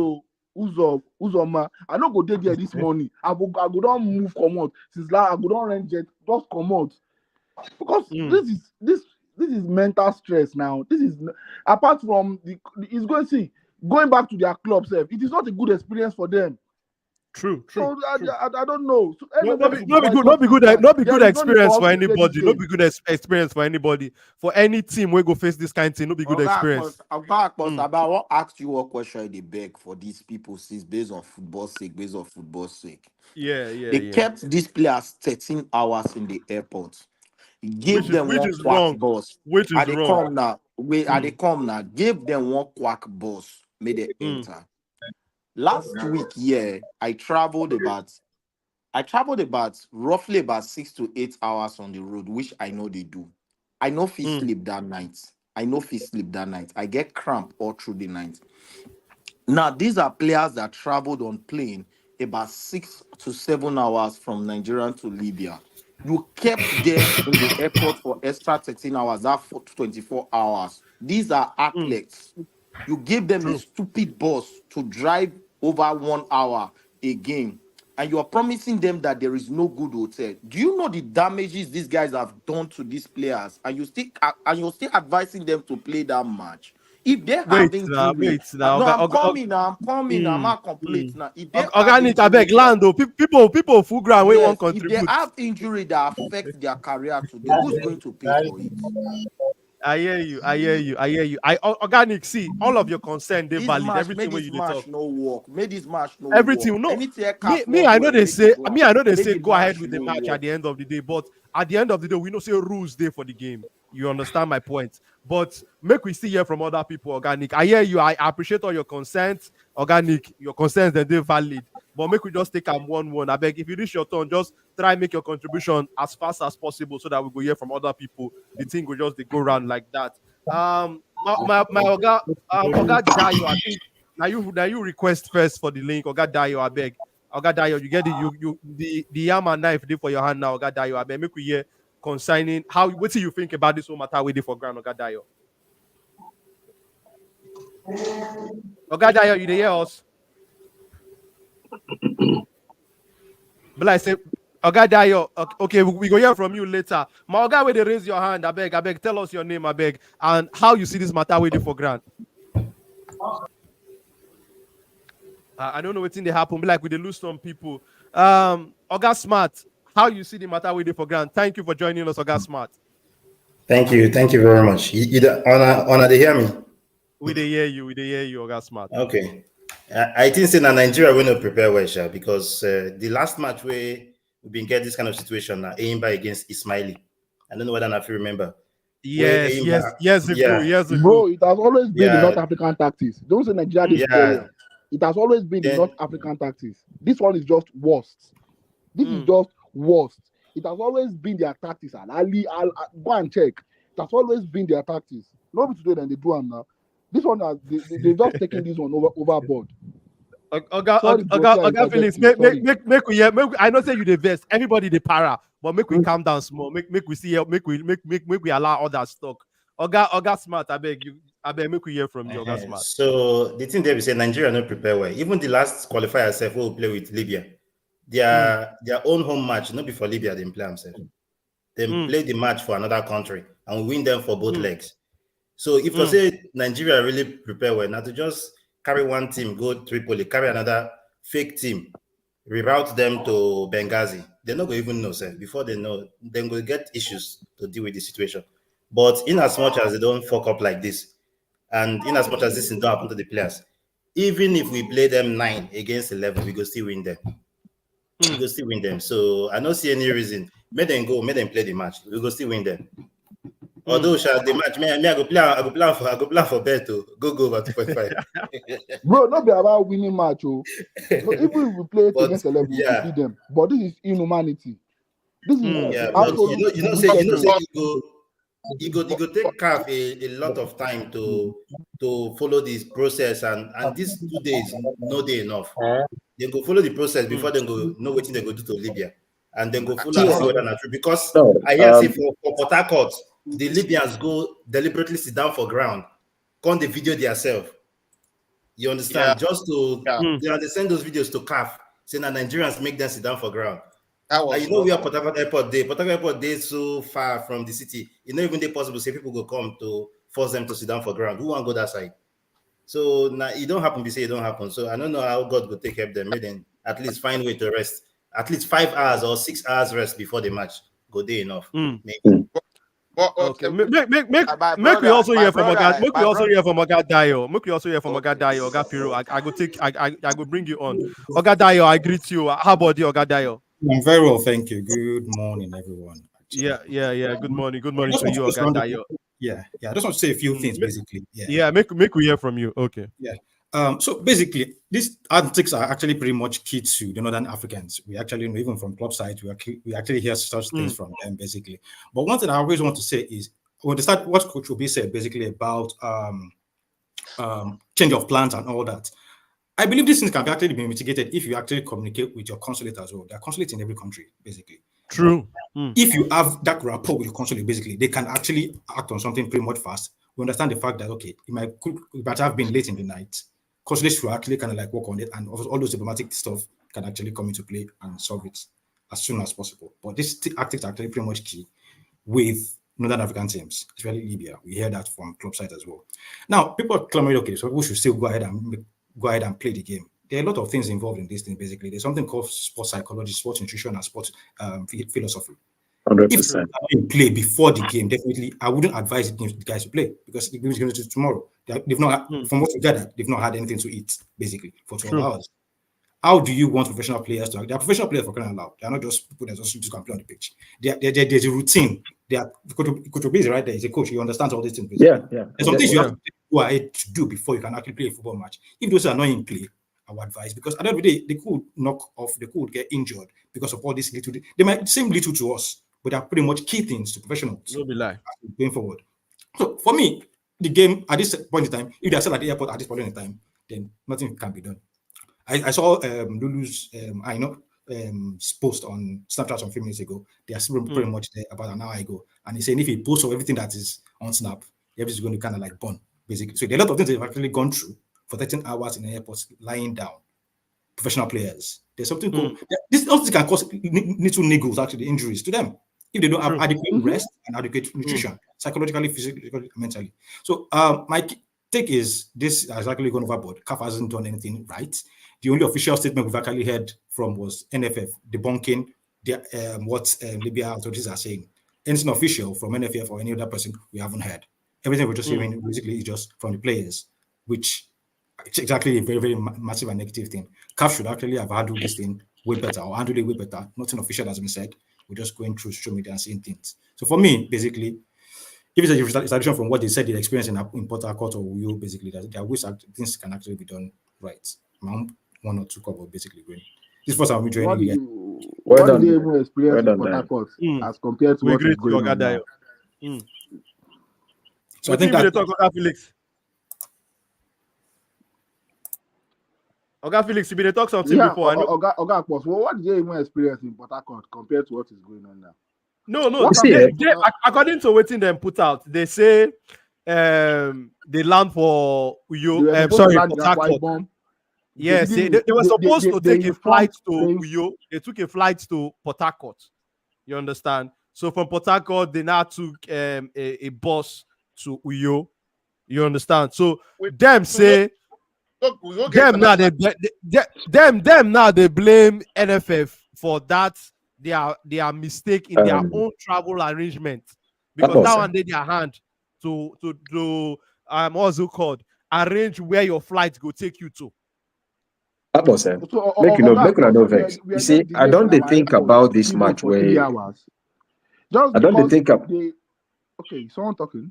Uzoma, I don't go there this morning. I go don't move come out. Since I go don't rent jet, just come out. Because this is mental stress now. This is apart from it's going back to their club self. It is not a good experience for them. True. So I don't know. So Not be good experience for anybody. Not be good experience for anybody. For any team we go face this kind of thing, not be good experience. I want to ask you what question they beg for these people since based on football sake. Yeah. They kept these players 13 hours in the airport. Give them which one is quack wrong. bus. Which is Are they wrong. come now? Are they come now? Give them one quack bus. May they enter. Last week, I traveled about roughly about 6 to 8 hours on the road, which I know they do. I know if sleep that night. I get cramp all through the night. Now, these are players that traveled on plane about 6 to 7 hours from Nigeria to Libya. You kept them in the airport for extra 13 hours, that's 24 hours. These are athletes. You give them a stupid bus to drive over 1 hour again, and you are promising them that there is no good hotel. Do you know the damages these guys have done to these players? And you're still advising them to play that match. If they have injury, now. no, I'm coming. I'm not complete now. If they have Organic, I beg injury, land though. People full ground we won't if they contribute. have injury that affects their career today, who's going to pay for it? I hear you. Organic, see, all of your concern, they valid. Everything where you talk. No work. Made this match no Everything, work. no. Anything Me, I know they say, go ahead match with the no match work. at the end of the day, but at the end of the day, we know say rules there for the game. You understand my point? But make we see hear from other people, Organic. I hear you. I appreciate all your concerns, Organic. Your concerns, they're valid. But make we just take them one. I beg, if you reach your turn, just try make your contribution as fast as possible so that we go hear from other people. The thing will just go around like that. My Oga Dayo, I think now you request first for the link. Oga Dayo, I beg. Oga Dayo, you get the yam and knife there for your hand now. Oga Dayo, I beg. Make we hear concerning what do you think about this whole matter with the for ground, Oga Dayo? Oga Dayo, you dey hear us? But like I say, Oga Dayo, okay, we go hear from you later. My Oga, where they raise your hand, I beg, tell us your name, I beg, and how you see this matter with the for ground. I don't know what's in the happen. Be like we lose some people. Oga Smart, how you see the matter with the for ground? Thank you for joining us, Oga Smart. Thank you very much. Honor, they hear me. We dey hear you, Oga Smart. Okay. I think say na Nigeria will not prepare well, sha, because the last match where we been get this kind of situation now, Aimba against Ismaili. I don't know whether if you remember. Yes, ago. Bro, it has always been the North African tactics. Don't say Nigeria is superior. It has always been the North African tactics. This one is just worst. This is just worst. It has always been their tactics. I'll go and check. It has always been their tactics. Nobody today then they do them now. This one they just taking this one overboard. Oga Felix, make we hear. I know say you the best. Everybody the para, but make we calm down small. Make we see. Make we allow others talk. Oga Smart, I beg make we hear from you, Oga Smart. So the thing there we say Nigeria not prepare well. Even the last qualifier itself will play with Libya. their own home match, not before Libya, they play themselves. They play the match for another country and we win them for both legs. So if you say Nigeria really prepare well, now to just carry one team, go Tripoli, carry another fake team, reroute them to Benghazi, they're not going to even know, sir. Before they know, then go get issues to deal with the situation. But in as much as they don't fuck up like this, and in as much as this don't happen to the players, even if we play them 9 against 11, we go still win them. We go still win them. So I don't see any reason. Make them go, make them play the match. We go still win them. Although the match, I go plan for bet to go over 2.5. Bro, not be about winning match. Oh. No, even if we play against 11, we will beat them. But this is inhumanity. This is but you go take CAF a lot of time to follow this process, and these 2 days no day enough. They go follow the process before they go know what they go do to Libya, and then go follow whether not true. Because I hear say for Port Harcourt, the Libyans go deliberately sit down for ground, come the video themselves. You understand? Just to they send those videos to CAF, saying that Nigerians make them sit down for ground. You know, we are Port Harcourt Airport Day. Port Harcourt Airport Day is so far from the city. It's not even day possible. Say people go come to force them to sit down for ground. Who want to go that side? So now it don't happen. We say it don't happen. So I don't know how God will take help them. Maybe then at least find a way to rest. At least 5 hours or 6 hours rest before the match. Go day enough. Maybe. Okay. Make we also hear from Oga. Make we also hear from Oga Dayo. Make we also hear from Oga Dayo. Oga Piro. I go bring you on. Oga Dayo, I greet you. How about you, Oga Dayo? I'm very well, thank you. Good morning, everyone. Actually. Yeah. Good morning to you, Oga Dayo. Yeah. I just want to say a few things, basically. Make we hear from you. Okay. Yeah. So basically, these antics are actually pretty much key to the Northern Africans. We actually, even from club side, we actually hear such things from them, basically. But one thing I always want to say is, when they start what Coach Obi said, basically about change of plans and all that. I believe these things can actually be mitigated if you actually communicate with your consulate as well. There are consulates in every country, basically. True. If you have that rapport with your consulate, basically, they can actually act on something pretty much fast. We understand the fact that, okay, it might have been late in the night. Consulates will actually kind of like work on it, and all those diplomatic stuff can actually come into play and solve it as soon as possible. But this tactics are actually pretty much key with Northern African teams, especially Libya. We hear that from club side as well. Now, people are clamoring, okay, so we should still go ahead and play the game. There are a lot of things involved in this thing, basically. There's something called sports psychology, sports nutrition, and sports philosophy. 100%. If you play before the game, definitely, I wouldn't advise the guys to play because the game is going to tomorrow. They've not, from what we gathered, they've not had anything to eat, basically, for 12 hours. How do you want professional players to act? They are professional players for crying out loud. They are not just people that just go and play on the pitch. There's a routine. Coach Obi is right there. He's a coach. He understands all these things. Basically. Yeah. There's some things you have to go ahead to do before you can actually play a football match. If those are not in play, I would advise, because at the end of the day, they could knock off, they could get injured because of all this little. They might seem little to us, but they are pretty much key things to professionals. No be lie. Going forward. So for me, the game at this point in time, if they are still at the airport at this point in time, then nothing can be done. I saw Lulu's post on Snapchat a few minutes ago. They are still pretty much there about an hour ago, and he's saying if he posts of everything that is on Snap, everything's going to kind of like burn, basically. So there are a lot of things they've actually gone through for 13 hours in the airport, lying down. Professional players. There's something called this also can cause little niggles, actually, injuries to them if they don't have adequate rest and adequate nutrition, psychologically, physically, mentally. So my take is this has actually gone overboard. CAF hasn't done anything right. The only official statement we've actually heard from was NFF debunking what Libya authorities are saying. Anything official from NFF or any other person, we haven't heard. Everything we're just hearing basically is just from the players, which it's exactly a very, very massive and negative thing. CAF should actually have handled this thing way better or handled it way better. Nothing official has been said. We're just going through social media and seeing things. So for me, basically, if it's a resolution from what they said they experienced in Port Harcourt or Uyo, basically, there are ways things can actually be done right. One or two couple, basically. This first time we joining here. What did they even experience in Port Harcourt as compared to what is going on now? So I think that Felix. Oga Felix, you been talk something before. Oga, what did they even experience in Port Harcourt compared to what is going on now? No. According to what them put out, they say they land for Uyo. Sorry, Port Harcourt. Yes, didn't they were supposed to take a flight to informed Uyo. They took a flight to Port Harcourt. You understand? So from Port Harcourt, they now took a bus to Uyo. You understand? So Wait, them say we go get them now international. them now they blame NFF for that their mistake in their own travel arrangement, because that one did their hand to what's it called, arrange where your flight go take you to. That was it. So, Make you know, Oga, make you so know we vex. are You see, just I delayed don't in they our think airport about this even match for 3 where hours. Just I don't they because think of they okay, someone talking.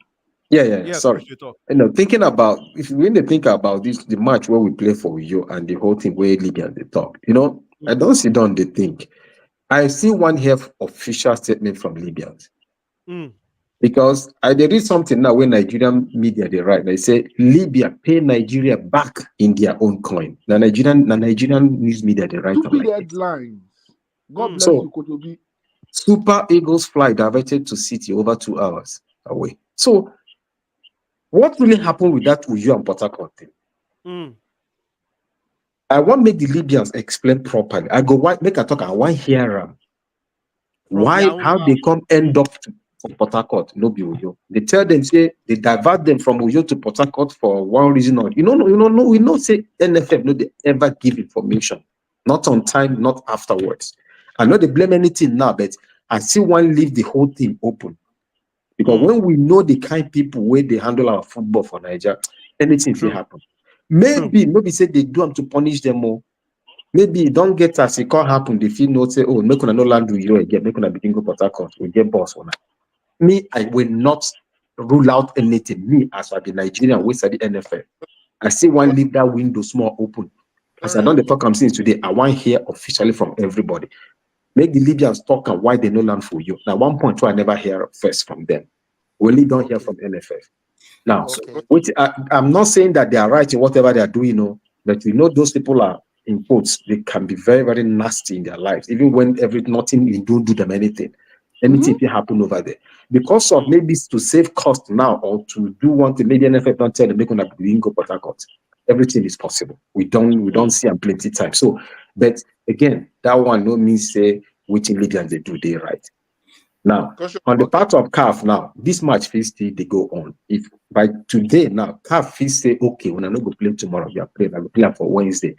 Yeah, sorry. Coach, you talk. You know, thinking about if when they think about this, the match where we play for you and the whole thing where Libyan they talk, you know, I don't sit down, they think. I see one here official statement from Libyans. Mm. Because I they read something now when Nigerian media they write, they say Libya pay Nigeria back in their own coin. The Nigerian news media they write them Stupid like this. headlines. God bless So you, Kotobi. Super Eagles flight diverted to city over 2 hours away. So what really happened with that Uyo and Port Harcourt thing? Mm. I want make the Libyans explain properly. I go make a talk. I want hear From their why own how mouth. they come end up for Port Harcourt, no be Uyo. They tell them say they divert them from Uyo to Port Harcourt for one reason or no, we know say NFF no they ever give information, not on time, not afterwards. I know they blame anything now, but I still want to leave the whole thing open. Because when we know the kind people where they handle our football for Nigeria, anything will happen. Maybe say they do them to punish them more. Maybe don't get as it can't happen. They feel not say, oh, make una no land with you again, make una begin go Port Harcourt, we get boss on that. Me, I will not rule out anything. Me, as I be Nigerian, we study NFF. I still want to leave that window small open. As I don't talk I'm saying today, I want to hear officially from everybody. Make the Libyans talk and why they no land for you. Now, one point two, I never hear first from them. We only don't hear from NFF. Now, which I'm not saying that they are right in whatever they are doing, but we know those people are in quotes, they can be very, very nasty in their lives, even when nothing you don't do them anything. Anything can happen over there. Because of maybe to save cost now or to do one thing, maybe NFF don't tell them make una go Port Harcourt. Everything is possible. We don't see them plenty time. So, but again, that one no means say which Libyans they do they right. Now, on the part of CAF now, this match fees still they go on. If by today now, CAF fees say, okay, when I not go play tomorrow, we are playing, I will play for Wednesday.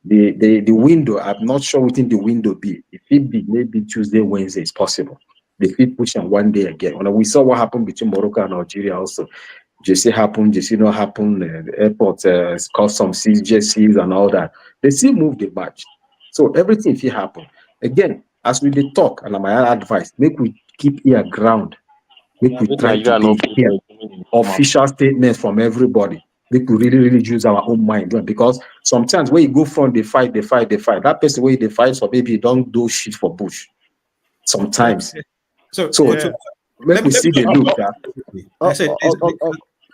The window, I'm not sure within the window be. If it be maybe Tuesday, Wednesday, it's possible. They fit push on one day again. When we saw what happened between Morocco and Algeria also. JC happened, JC not happened, the airport caused some CJCs and all that. They still move the match. So everything if it happen. Again, as we did talk, and my advice, make we keep ear ground. Make we try to be hear official statements from everybody. Make we really, really use our own mind. Because sometimes when you go front, they fight. That person where they fight for maybe don't do shit for bush. Sometimes. So make we see the look. I said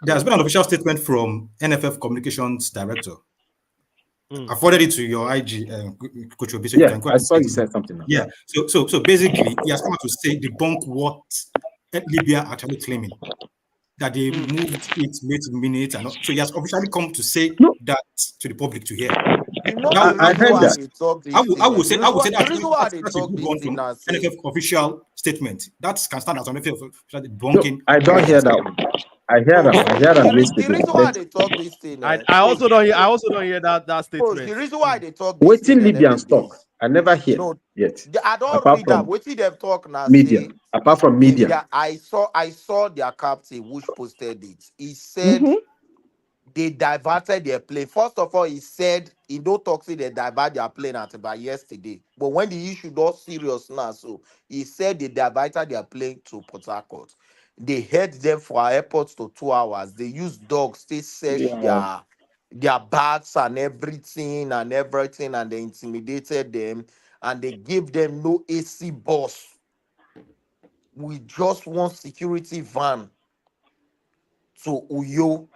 there's been an official statement from NFF Communications Director. I forwarded it to your IG, Coach Obi, so you can go I saw you said something. Yeah. So basically, he has come out to say debunk what Libya are actually claiming, that they moved it late minutes, and so he has officially come to say that to the public to hear. You know the reason why they talk this thing. I would say The reason why they that's a talk good this one thing from now, say, NFF official statement. That can stand as an NFF official debunking. I don't hear that one. I hear that yesterday. The reason why they talk this thing, I also don't hear that statement. The reason why they talk this Waiting thing, Libyans talk. I never hear yet. I don't apart read that. from Waiting them talk now. media. Say, Apart from media. I saw their captain which posted it. He said they diverted their plane. First of all, he said he don't talk say they divert their plane until by yesterday. But when the issue got serious now, so he said they diverted their plane to Port Harcourt. They held them for our airport to 2 hours. They used dogs to search their bags and everything, and they intimidated them, and they gave them no AC bus. We just one security van to Uyo.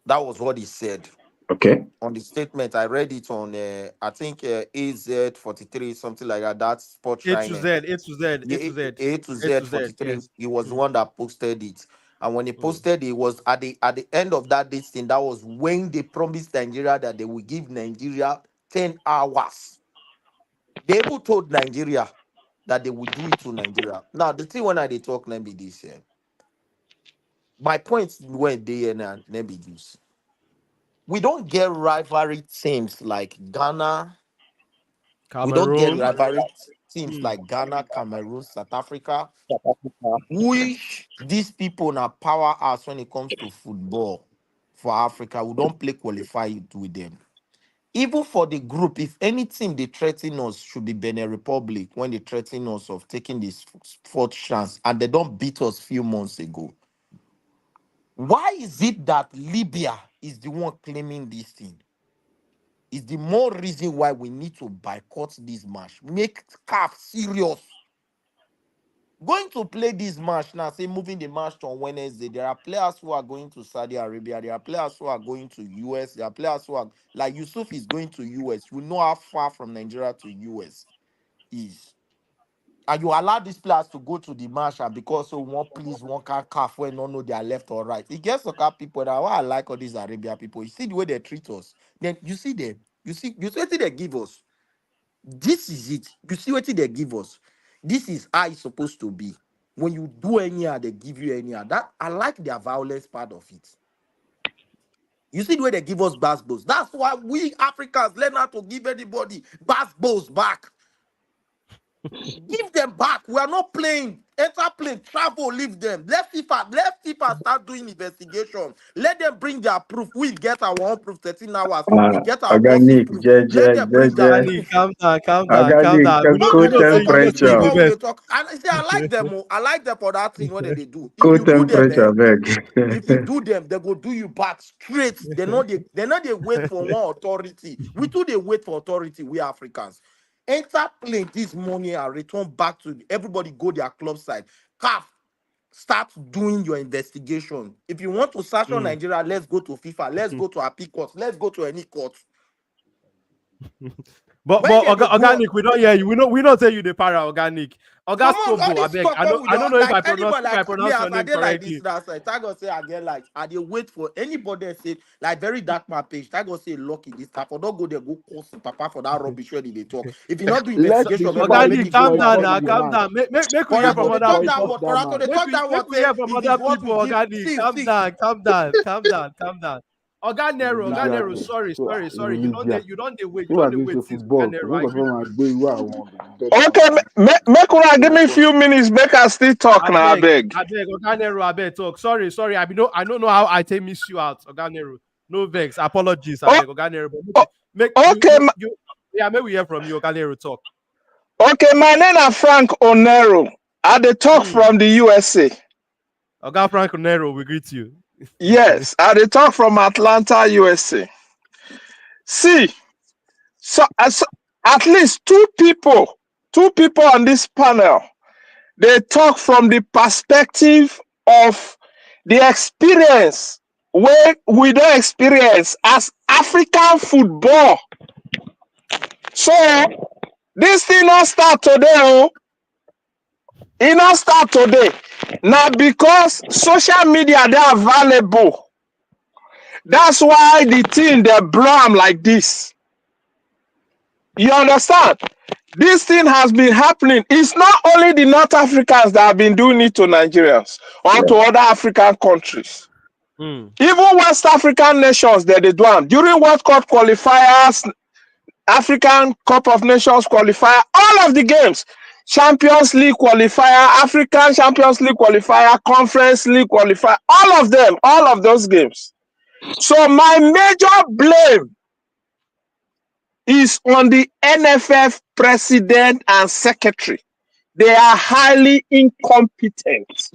That was what he said. Okay. On the statement, I read it on, I think AZ43, something like that. That's Sport A to China. Z, A to Z, A to Z, A to Z 43. He was the one that posted it. And when he posted, it was at the end of that this thing. That was when they promised Nigeria that they would give Nigeria 10 hours. They even told Nigeria that they would do it to Nigeria. Now the thing when I they talk, let me this here. My point when they and let me use. We don't get rivalry teams like Ghana. We don't get Cameroon. rivalry teams Mm. like Ghana, Cameroon, South Africa. Which these people now powerhouse when it comes to football for Africa. We don't play qualified with them. Even for the group, if any team they threaten us should be Benin Republic when they threaten us of taking this fourth chance and they don't beat us few months ago. Why is it that Libya is the one claiming this thing? Is the more reason why we need to boycott this match. Make CAF serious. Going to play this match now, say moving the match on Wednesday. There are players who are going to Saudi Arabia. There are players who are going to US. There are players who are like Yusuf is going to US. You know how far from Nigeria to US is. And you allow these players to go to the match and because so one please one can calf when no know they are left or right. It gets soccer people that why I like all these Arabia people. You see the way they treat us. Then you see them. You see what they give us. This is it. You see what they give us. This is how it's supposed to be. When you do anyhow, they give you anyhow. That I like their violence part of it. You see the way they give us basketballs. That's why we Africans learn how to give anybody basketballs back. Give them back. We are not playing. Enter plane, travel, leave them. Let FIFA start doing investigation. Let them bring their proof. We get our own proof 13 hours. We get our bossy Organic, proof. Let JJ, them bring their JJ, Organic, proof. calm down, calm down, calm organic, down. We know, No, we no, cool know, no, say no, you no. know This is they temperature, what we libet. dey talk. And I say I like them. Oh. I like them for that thing. What they do. If cool you do them, temperature, beg. if you do them, they go do you back straight. They know they wait for one authority. We too they wait for authority. We Africans. Enter plane this morning and return back to everybody. Go their club side. CAF, start doing your investigation. If you want to search on Nigeria, let's go to FIFA. Let's go to API court. Let's go to any court. But When they go. organic, we don't hear you. We don't tell you the para organic. Come Oga on, all Scobo, I this beg. talk when we I don't don't know like anybody if I like me pronounce your as I name did like this correctly. last night. Thank God say I get like I dey wait for anybody that say like very dark man page. Thank God say lucky this type. Or don't go there, go call papa for that rubbish where they talk. If you not do Let investigation the of Super everybody, make League Organic, it go calm down back boycott now, the anywhere. calm match. down. Make we For hear that to from they other talk that people. word, Boycott for that that to match. they talk that Make word, we say hear from if other it's what people. to give, Organic, see, calm see. down, calm down, calm down, calm down. Oga Nero, Oga Libya Nero, team. sorry, So sorry, sorry. Libya. You If I don't give wait you since Oga football, Nero. we I go greet from my you. day where I want to bet Okay, on. make una give me few minutes. Make I still talk now, I beg. I beg, Oga Nero, I beg talk. Sorry, sorry. I don't know how I take miss you out, Oga Nero. No vex. Apologies, I Oh, beg, Oga Nero. But oh, make okay, you yeah, may we hear from you, Oga Nero talk. okay. My name is Frank Onero. I dey talk Hmm. from the USA. Oga Frank Nero, we greet you. Yes, I dey talk from Atlanta, USA. See, so at least two people on this panel, they talk from the perspective of the experience where we don't experience as African football. So this thing not start today, oh. It not start today. Now because social media they are available. That's why the thing they blow am like this. You understand? This thing has been happening. It's not only the North Africans that have been doing it to Nigerians or to other African countries. Hmm. Even West African nations that they do am. During World Cup qualifiers, African Cup of Nations qualifier, all of the games, Champions League qualifier, African Champions League qualifier, Conference League qualifier, all of them, all of those games. So my major blame is on the NFF president and secretary. They are highly incompetent.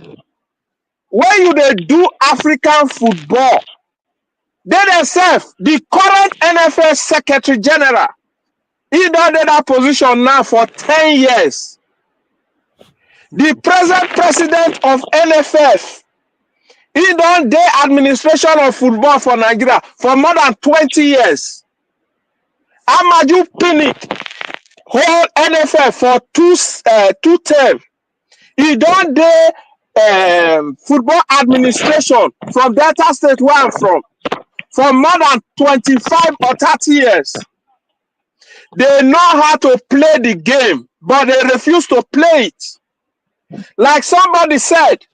When you dey do African football, they themselves, the current NFF secretary general, he don dey that position now for 10 years. The present president of NFF, he don dey administration of football for Nigeria for more than 20 years. Amaju Pinnick hold NFF for two terms. He don dey football administration from Delta State where I'm from for more than 25 or 30 years. They know how to play the game, but they refuse to play it. Like somebody said,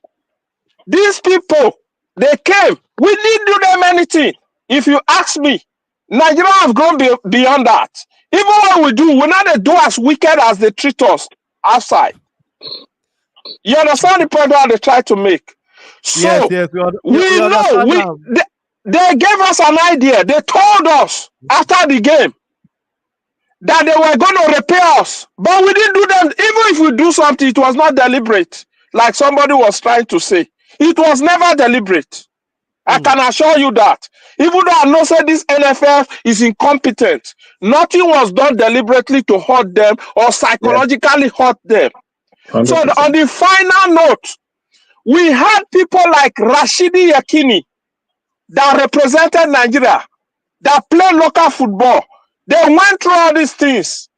these people, they came. We didn't do them anything. If you ask me, Nigeria have gone beyond that. Even when we do, we're not do as wicked as they treat us outside. You understand the point that they try to make? So Yes, we know understand they gave us an idea. They told us after the game that they were going to repay us, but we didn't do them. Even if we do something, it was not deliberate, like somebody was trying to say. It was never deliberate. I can assure you that. Even though I know say this NFF is incompetent, nothing was done deliberately to hurt them or psychologically hurt them. 100%. So on the final note, we had people like Rashidi Yakini that represented Nigeria, that played local football. They went through all these things.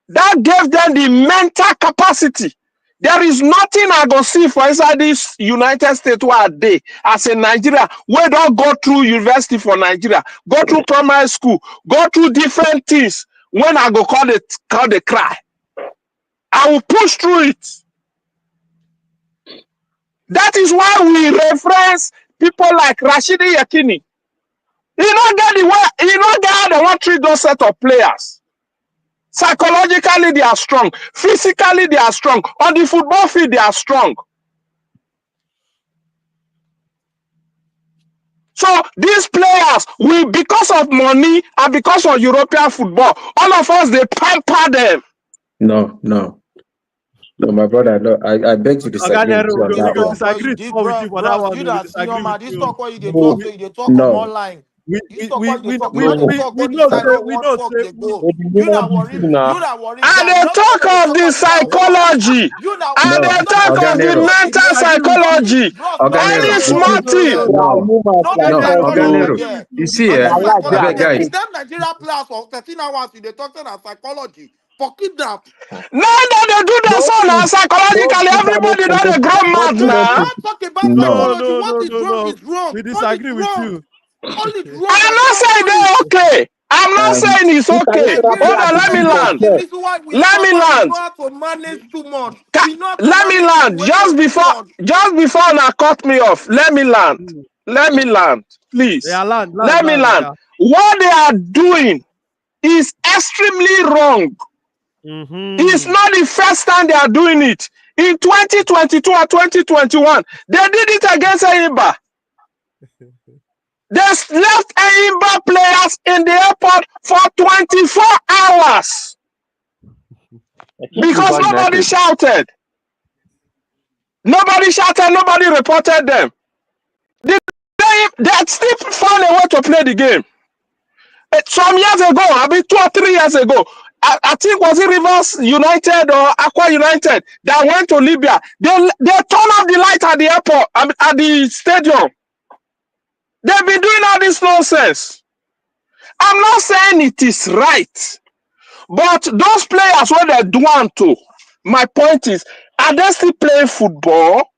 That gave them the mental capacity. There is nothing I go see for inside this United States where they, as a Nigeria, we don't go through university for Nigeria, go through primary school, go through different things. When I go call the cry, I will push through it. That is why we reference people like Rashidi Yakini. You don't get the way, you don't get how they want to treat those set of players. Psychologically, they are strong. Physically, they are strong. On the football field, they are strong. So these players, we because of money and because of European football, all of us, they pamper them. No, my brother, no, I beg to disagree with you on we that go one. disagree more with you for that one. You We that disagree senior man, with this you. talk what you they No, talk, so you they talk on no, online. We This talk what you they talk. We no. not they talk, go know decide say on we what know talk say they we go. You not worry, you not worry. And That they nothing talk when they of the talk about football. psychology. You now And No, they nothing talk when of they the Oganero, talk mental again. psychology. Bros, Any Oganero, nothing smart psychology thing. there. No be no, psychology Oganero. there. You see, No be I psychology beg there. guys. If them Nigeria players for 13 hours, you they talk about psychology. For kidnap. Now that they do the so now psychologically, everybody know they grow mad No, we now. not talk about No, psychology. What is wrong is wrong. We All is disagree with wrong. you. All is wrong. I'm That's not how saying all is. they're okay. I'm not um, saying it's okay. Hold on, let me land. The reason why we Let me suffer, we land. know how to manage too much. We know how to Let me manage land. situation too much. Just before now cut me off. Let me land. Let me land, please. Yeah, land, Let me land. Oga. What they are doing is extremely wrong. It's not the first time they are doing it. In 2022 or 2021, they did it against Eimba. They left Eimba players in the airport for 24 hours because nobody shouted. Nobody shouted, nobody reported them. They still found a way to play the game. Some years ago, I mean 2 or 3 years ago, I think was it Rivers United or Aqua United that went to Libya. They turned off the light at the airport, at the stadium. They've been doing all this nonsense. I'm not saying it is right, but those players where they do want to, my point is, are they still playing football?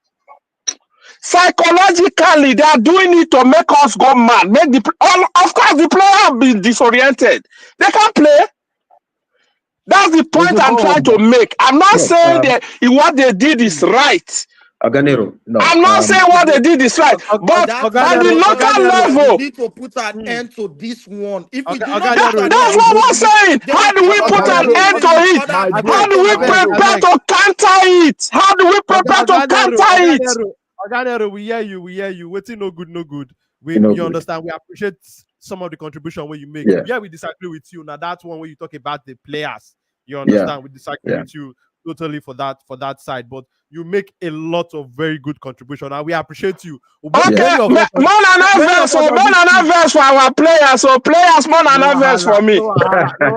Psychologically, they are doing it to make us go mad. Of course, the player will be disoriented. They can't play. That's the point I'm trying to make. I'm not saying that what they did is right. Oganero, no. I'm not saying what they did is right, but That on the local level, we need to put an end to this one. If we do Oga- not put an that's end what to I'm this, saying. they How will do we keep put on an doing end to this it? other How do we prepare to counter it? How do we prepare to counter it? Oganero, we hear you. Waiting no good. We No good. understand. We appreciate some of the contribution where you make. Yeah. Yeah, we disagree with you. Now that's one where you talk about the players. You understand? We disagree with you totally for that side, but you make a lot of very good contribution, and we appreciate you. Okay, more than verse for our players. So players more than verse for me. No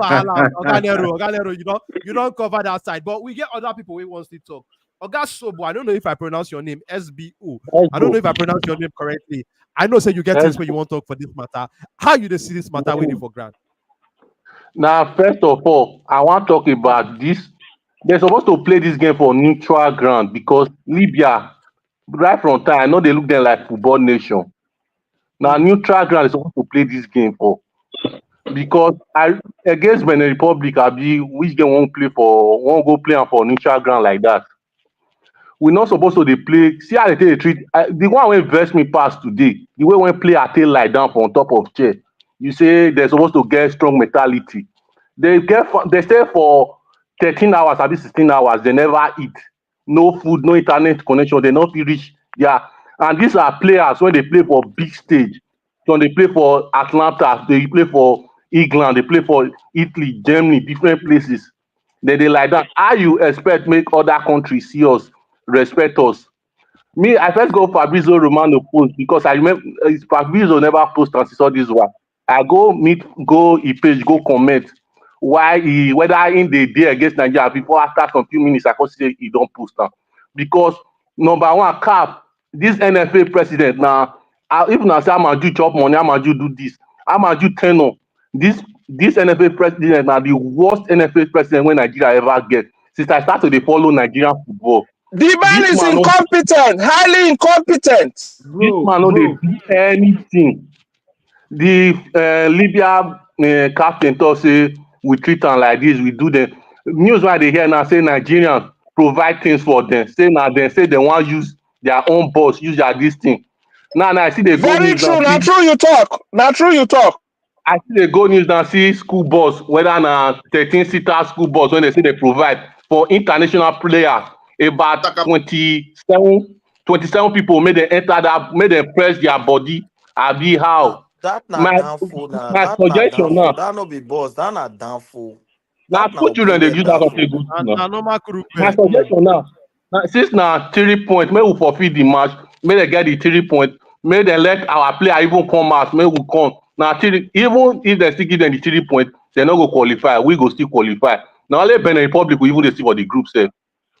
Oganero, you don't cover that side, but we get other people who wants to talk. Oga Sobo, I don't know if I pronounce your name SBO. I don't know if I pronounce your name correctly. I know say you get things where you want to talk for this matter. How you see this matter waiting for grant? Now, first of all, I want to talk about this. They're supposed to play this game for neutral ground because Libya right from time, I know they look them like football nation. Now neutral ground is supposed to play this game for because I against Benin Republic, I be which game won't go play am for neutral ground like that. We're not supposed to dey play. See how they take dey treat the one wey vex me pass today. The way when player take lie down for on top of chair, you say they're supposed to get strong mentality. They stay for 13 hours, abi 16 hours. They never eat. No food, no internet connection. They not fit reach. Yeah, and these are players when they play for big stage. So they play for Atlanta, they play for England, they play for Italy, Germany, different places. Then they like that. How you expect make other countries see us, respect us? Me, I first go Fabrizio Romano post because I remember Fabrizio never post and saw this one. I go he page, go comment why he whether in the day against Nigeria before after some few minutes I could say he don't post am because number one CAF this NFA president now if na say Amaju chop money Amaju do this Amaju ten ure this NFA president na the worst NFA president wey Nigeria ever get since I start to dey follow Nigerian football. The man This is man no incompetent, highly incompetent. this man no dey do anything. The libya captain talk say we treat am like this we do them news wey I dey hear now say Nigerians provide things for them say na dem say dem wan use their own bus use their this thing now I see dey go Very news now true. see Not true you talk. Not true you talk. I see dey go news now see school bus whether na 13-seater school bus wey dem say dey provide for international players about 27 people make dem enter that make dem press their body abi how That na my downfall now. my That na suggestion downfall. now That no be boss. That na downfall. na That na school children dey ogbonge use that one downfall. take go school And now. na normal crew. My suggestion now since na 3 points make we forfeit the match make dem get the 3 points make dem let our player even come out make we come na 3 even if dem still give dem the 3 points dem no go qualify we go still qualify na only Benin Republic we even dey see for the group sef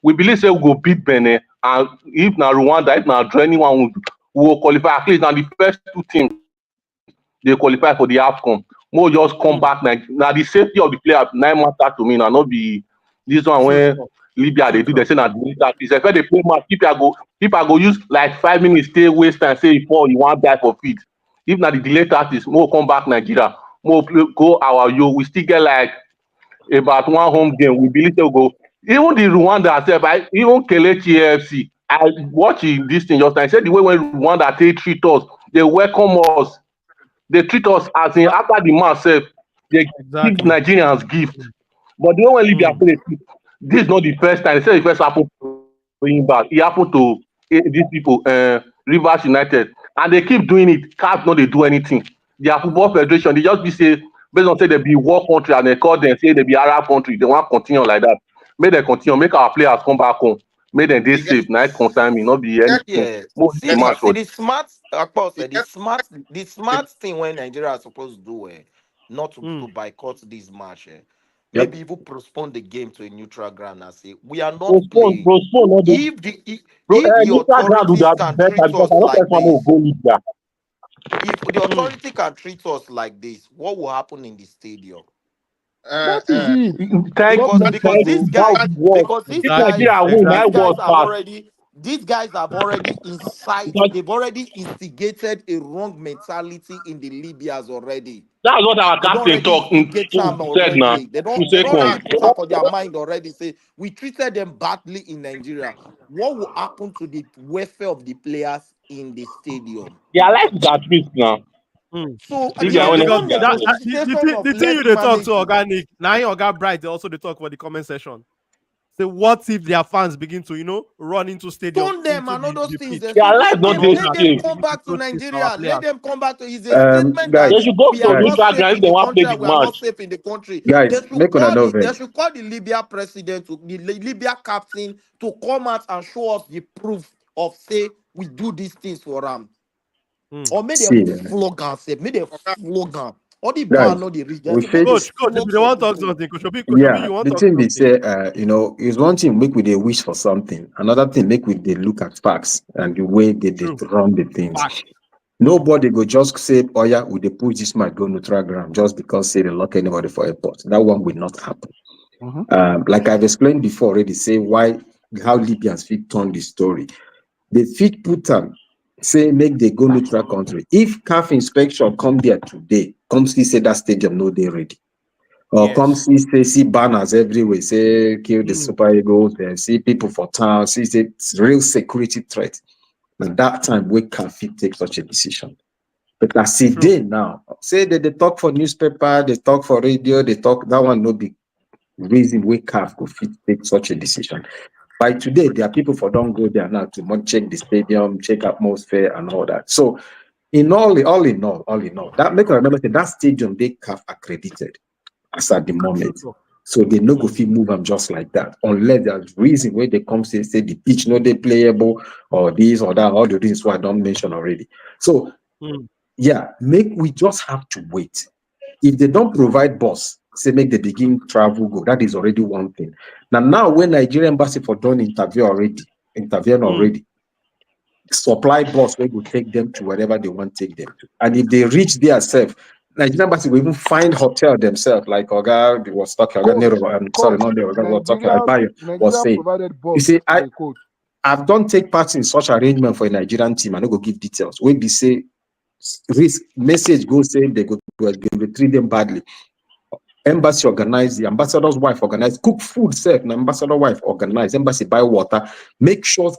we believe say we go beat Benin and if na Rwanda if na draw anyone we go qualify at least na the first 2 teams dey qualify for the AFCON make we just come back na the safety of the player na matter to me na no be this one wey Libya dey do dem say na delay tactics if dey play match people go use like 5 minutes stay waste time say before you wan die for field if na the delay tactics make we come back Nigeria make we play go our we still get like about 1 home game we believe say we go even the Rwanda sef even Kelechi AFC I watch this thing just now say the way when Rwanda take treat us they welcome us they treat us as in after the match sef they give Nigerians gift but the way when Libya play this is not the first time they say the first happen going back e happen to these people Rivers United and they keep doing it CAF no dey do anything their football federation they just be say based on say they be war country and they call them say they be Arab country they wan continue like that make dem continue make our players come back home make dem dey safe na it concern me no be anything Yeah. most See match for the smart pause, e the smart thing when Nigeria are supposed to do not to boycott this match. Yep. Maybe even postpone the game to a neutral ground and say we are not postpone playing. no dey If the neutral ground would authorities have can been better treat because us I no like first one this, will go Libya. if the authority can treat us like this, what will happen in the stadium? That is it. Thank Because you, because these that guys would work. because these If guys Nigeria win, these that guys was have fast. already these guys have already Because they've already instigated a wrong mentality in the Libyans already. that's what our They don't captain already talk instigate them said now. already. They To don't say already come. put up for their mind already. Say we treated them badly in Nigeria. What will happen to the welfare of the players in the stadium? Their life is at risk now. So If the, they are Because winning, the because own they are safe. negotiation of the thing let's you they talk manage to organic now Oga Bright they also they talk for the comment section. Say what if their fans begin to run into stadium stone them into and all those the things. pitch They Their say life and not if dey all let that them safe. and come begin to back to throw things to our Nigeria. Let players? them come back to. It's a statement that They Guys, should go we to are guys, not neutral safe ground if in they the want to country play and the we are not match. safe in the country. guys, make una know They vex. should call the Libya president, the Libya captain, to come out and show us the proof of say we do these things for them. Or make them See, flog and say, make them flog them. All the guys, ban, not the rich. They're we supposed fit. to Coach, if flog they some want to talk people. something, Coach Obi, Yeah, you want the to talk thing they something? say, is one thing make we they wish for something. Another thing make we they look at facts and the way they True. run the things. Fact. Nobody go just say, oh yeah, we they push this might go neutral ground just because say they lock anybody for airport. That one will not happen. Like I've explained before already, say how Libyans fit turn the story. they fit put them, say make they go neutral country. If CAF inspection come there today, come see say that stadium no they ready. Or come see banners everywhere, say kill the Super Eagles, and see people for town, see it's real security threat. And that time we can fit take such a decision. But I see they now say that they talk for newspaper, they talk for radio, they talk that one no be reason we CAF go fit take such a decision. By today, there are people for don't go there now to check the stadium, check atmosphere and all that. So all in all, that make I remember say that stadium they CAF accredited as at the moment. So they no go fit move them just like that, unless there's reason where they come say the pitch no they playable or this or that, all the reasons why I don't mention already. So yeah, we just have to wait. If they don't provide bus, say make the begin travel go. That is already one thing. Now when Nigerian embassy for done intervene already, supply bus where will take them to wherever they want to take them to. And if they reach there self, Nigerian embassy will even find hotel themselves, like Oga was talking. Oga Nero, I'm sorry, not Nero, Oga was talking. Was saying. You see, I've done take part in such arrangement for a Nigerian team. I don't go give details. When they say risk message go say they will treat them badly. Embassy organize, the ambassador's wife organize, cook food self, and ambassador wife organize, embassy buy water, make sure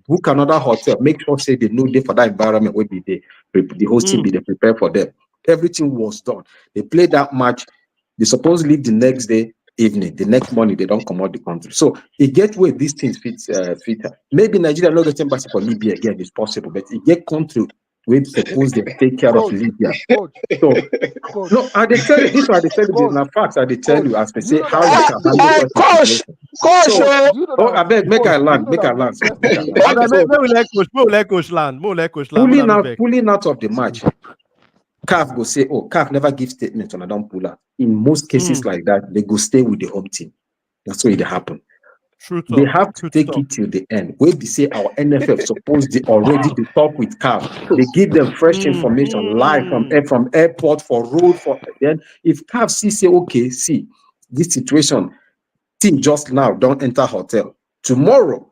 book another hotel, make sure say they know they for that environment where be the host team be they prepare for them. Everything was done. They played that match. They supposed to leave the next day evening. The next morning they don't come out the country. So it get where these things fit. Maybe Nigeria not get embassy for Libya again. It's possible, but it get country we suppose they take care of Libya. So, no, I they tell you this. I they tell you the facts. I they tell you as they say how you can handle such a situation. So, I beg, make I land. So, let coach land. Pulling out of the match. CAF go say, oh, CAF never give statement on I don't pull out. In most cases like that, they go stay with the home team. That's why it happen. They have to take it till the end. Where they say our NFF supposed to already to talk with CAF. They give them fresh information live from airport for road for then if CAF say okay, see this situation, team just now don't enter hotel. Tomorrow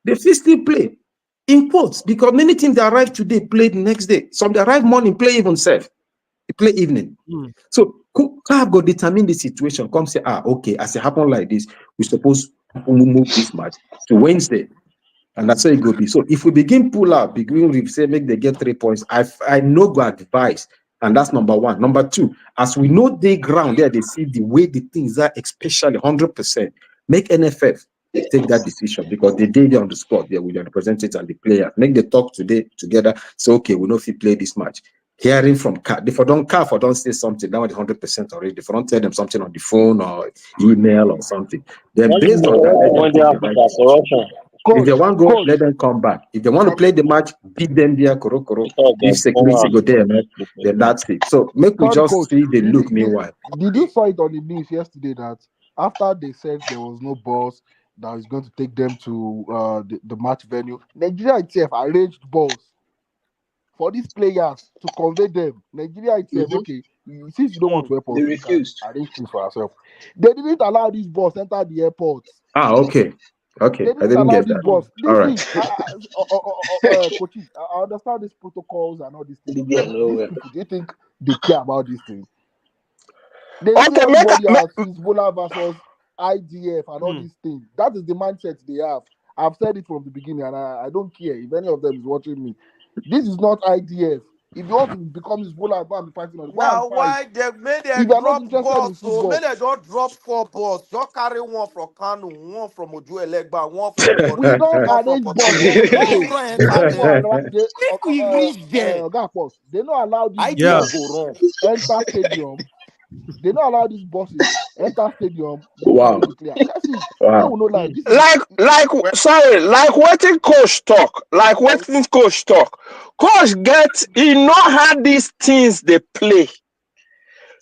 they still play in quotes because many teams that arrive today play the next day. Some they arrive morning, play even safe. They play evening. So CAF go determine the situation. Come say, okay, as it happen like this, we suppose move this match to Wednesday, and that's how it go be. So if we begin pull out, say make they get 3 points, I no go advise, and that's number one. Number two, as we know the ground there, they see the way the things are, especially 100%. Make NFF take that decision because they did on the spot there with the representatives and the player. Make the talk today together. So okay, we know if we play this match. Hearing from CAF, if I don't say something, now it's 100% already. If I don't tell them something on the phone or email or something, then based on that, let them take the right decision. If they want to go, let them come back. If they want to play the match, beat them there, koro. If security go there, then that's it. So make we just see the look meanwhile. Did you saw it on the news yesterday that after they said there was no bus that is going to take them to the match venue, Nigeria itself arranged bus for these players to convey them. Nigeria itself, okay, since you don't want to airport, They refused. arrange things for ourselves. They didn't allow this bus enter the airport. Okay. They didn't allow this bus. All right. Coaches, I understand these protocols and all these things. These people, do you think they care about these things? They see everybody as Hezbollah versus IDF and all these things. That is the mindset they have. I've said it from the beginning, and I don't care if any of them is watching me. This is not IDF. If you want to become Hezbollah, go and be fighting on. Now why they made them drop balls? So made they don't drop 4 balls. Just carry one from Kanu, one from Oju Elegba, one from. We don't arrange balls. If we reach there, they don't allow these idea go wrong. Enter stadium. They don't allow these bosses enter stadium. Wow. Wow. Like what coach talk. Coach he know how these things they play.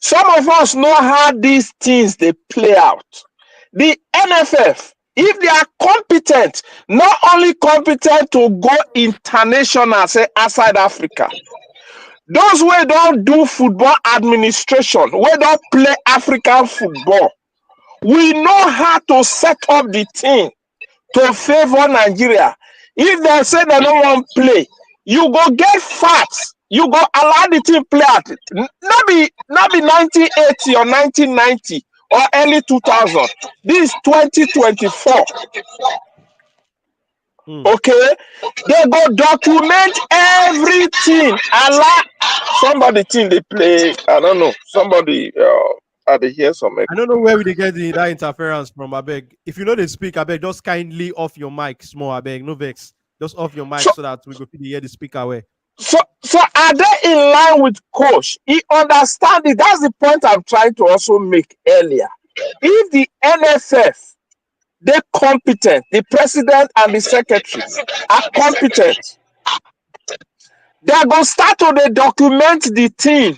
Some of us know how these things they play out. The NFF, if they are competent, not only competent to go international, say outside Africa. Those who don't do football administration, we don't play African football, we know how to set up the team to favor Nigeria. If they say they don't want to play, you go get facts. You go allow the team play at it. Not be 1980 or 1990 or early 2000. This is 2024. Okay, they go document everything. Allow somebody team they play. I don't know. Somebody I dey hear some. I don't know where we dey get that interference from. Abeg, if you know they speak, abeg, just kindly off your mic small. Abeg, no vex. Just off your mic so that we go hear the speaker well. So are they in line with coach? He understand it. That's the point I'm trying to also make earlier. If the NFF, they're competent, the president and the secretary are competent, they're going to start to document the team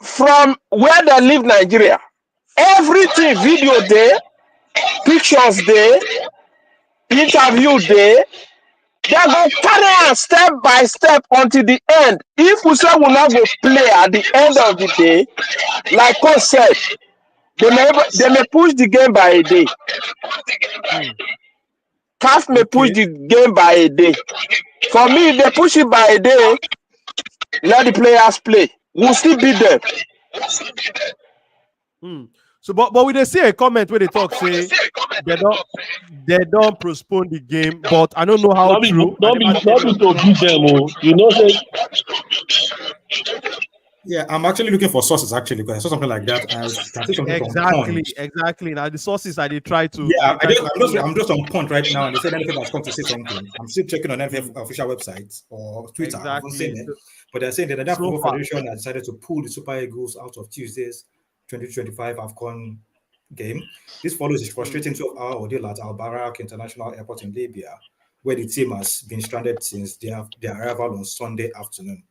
from where they live Nigeria. Everything, video there, pictures there, interview there. They're going to carry on step by step until the end. If we say we're not going to play at the end of the day, like Coach said, they may push the game by a day. CAF may push the game by a day. For me, if they push it by a day, let the players play. We'll still beat them. So, but we dey see a comment where they talk say they don't postpone the game, but I don't know how true. Not be to beat them, you know. Say, yeah, I'm actually looking for sources actually because I saw something like that. Exactly. Now the sources that they try to. Yeah, I'm just on point right now, and they said NFF has come to say something. I'm still checking on NFF official websites or Twitter. I haven't seen it, but they're saying that the Football Federation has decided to pull the Super Eagles out of Tuesday's 2025 AFCON game. This follows a frustrating 12-hour ordeal at Al Barak International Airport in Libya, where the team has been stranded since their arrival on Sunday afternoon.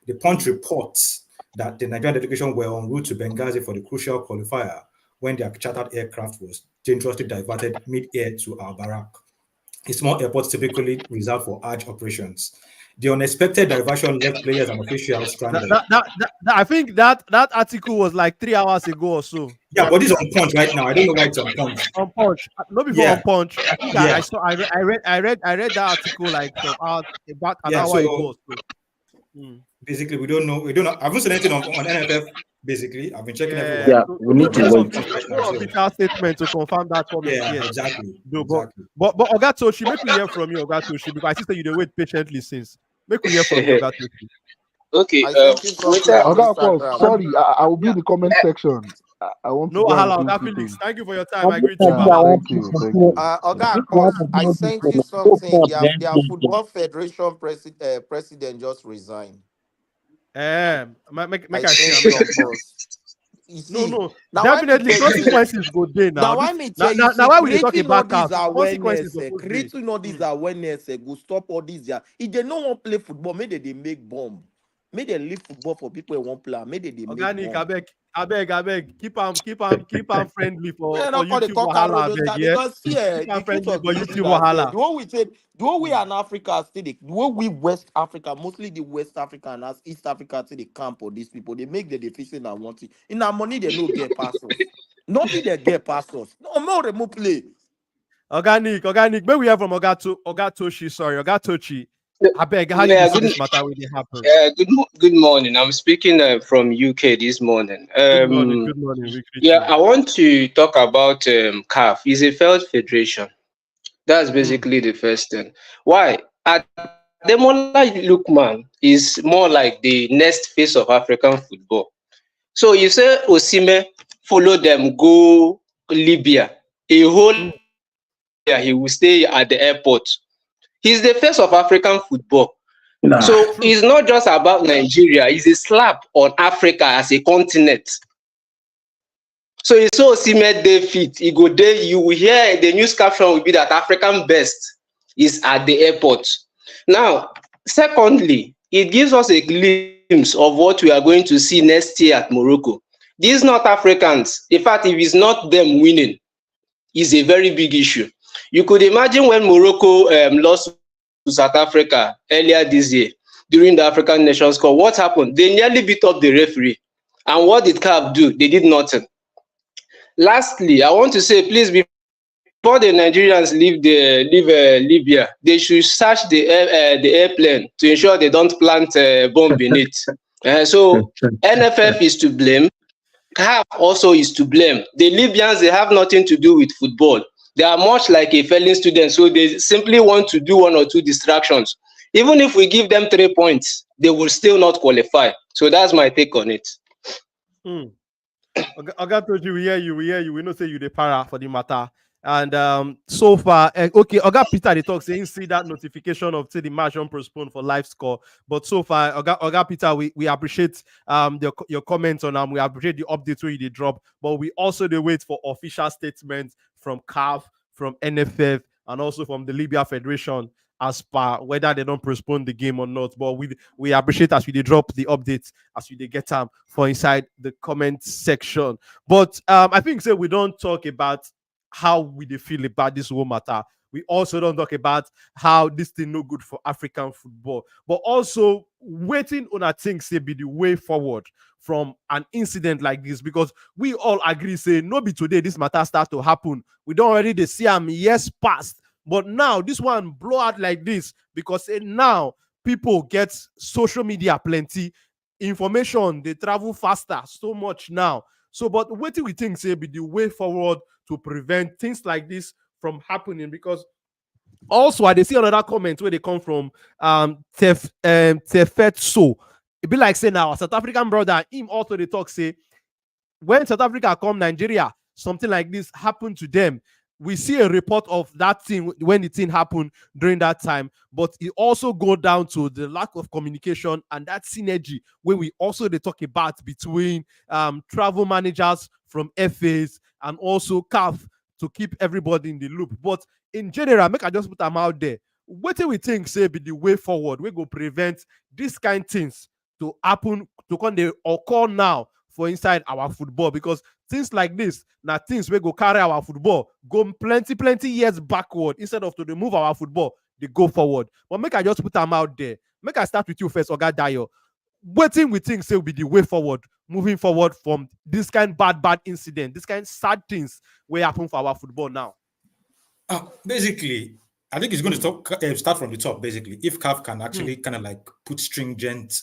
The Punch reports that the Nigerian delegation were en route to Benghazi for the crucial qualifier when their chartered aircraft was dangerously diverted mid-air to Al Barak, a small airport typically reserved for Hajj operations. The unexpected diversion left players and officials stranded. I think that article was like 3 hours ago or so. Yeah, but it's on Punch right now. I don't know why it's on Punch. On Punch, not before on Punch. I think I read that article like about an hour ago. Basically, we don't know. I haven't seen anything on NFF. Basically, I've been checking everywhere. Yeah, we need to wait. No official statement to confirm that for me. Yeah, exactly. No, but Oga Toshi, make me hear from you, Oga Toshi, because I see that you wait patiently since. Make me hear from you, Oga Toshi. Okay. Oga, sorry, I will be in the comment section. I want no to hala, Oga Felix. Thank you for your time. I agree to Thank you. Oga, I sent you something. Their Football Federation president just resigned. Make I see. No. Definitely consequences go there now. Now, why we talk about consequences? Creating all these awareness go stop all these. If they don't want to play football, maybe they make bomb. Maybe they leave football for people who won't play. Maybe they make bomb. Abeg, keep am friendly for YouTube wahala, abeg, yeah. Keep am friendly for YouTube wahala. The way we and Africa still the way we West Africa, mostly the West Africa and East Africa still the camp for these people. They make the deficit and want it. In our money, they no get passes. Nothing they get passes. No more remove play. Organic. May we have from Oga Toshi. Sorry, Oga Toshi. I beg, how do you see this matter when it happens? Good morning. I'm speaking from UK this morning. Good morning. Yeah, I want to talk about CAF. It's a failed federation. That's basically the first thing. Why? Ademola Lookman is more like the next face of African football. So you say Osimhen follow them go Libya. A whole year he will stay at the airport. He's the face of African football. Nah. So it's not just about Nigeria. It's a slap on Africa as a continent. So it's so Osimhen dey fit. He go there. You will hear the news caption will be that African best is at the airport. Now, secondly, it gives us a glimpse of what we are going to see next year at Morocco. These North Africans, in fact, if it's not them winning, is a very big issue. You could imagine when Morocco lost to South Africa earlier this year during the African Nations Cup, what happened? They nearly beat up the referee. And what did CAF do? They did nothing. Lastly, I want to say, please, before before the Nigerians leave Libya, they should search the airplane to ensure they don't plant a bomb beneath. So NFF is to blame. CAF also is to blame. The Libyans, they have nothing to do with football. They are much like a failing student, so they simply want to do 1 or 2 distractions. Even if we give them 3 points, they will still not qualify. So that's my take on it. Oga told you, we hear you. We know say you the para for the matter. And so far, okay, Oga Peter they talk saying see that notification of say the match on postponed for live score. But so far, Oga Peter, we appreciate your comments on them. We appreciate the updates where you did drop, but we also they wait for official statements from CAF, from NFF, and also from the Libya Federation as per whether they don't postpone the game or not. But we appreciate as we they drop the updates as we they get them for inside the comment section. But I think say we don't talk about how we they feel about this whole matter. We also don't talk about how this thing no good for African football, but also waiting on a thing say be the way forward from an incident like this, because we all agree say no be today this matter start to happen. We don't already they see them years past, but now this one blow out like this because now people get social media plenty information, they travel faster so much now. So, but what do we think say be the way forward to prevent things like this from happening? Because also I see another comment where they come from Tefetso. It be like saying now South African brother, him also they talk say when South Africa come Nigeria, something like this happened to them. We see a report of that thing when the thing happened during that time, but it also go down to the lack of communication and that synergy where we also they talk about between travel managers from FAs and also CAF to keep everybody in the loop. But in general, make I just put them out there. What do we think say be the way forward? We go prevent this kind of things to happen to come they occur now for inside our football, because things like this now things we go carry our football go plenty years backward instead of to remove our football they go forward. But make I just put them out there. Make I start with you first, Oga Dayo. What thing we think say will be the way forward, moving forward from this kind of bad incident, this kind of sad things will happen for our football now? Basically, I think it's going to start from the top. Basically, if CAF can actually kind of like put stringent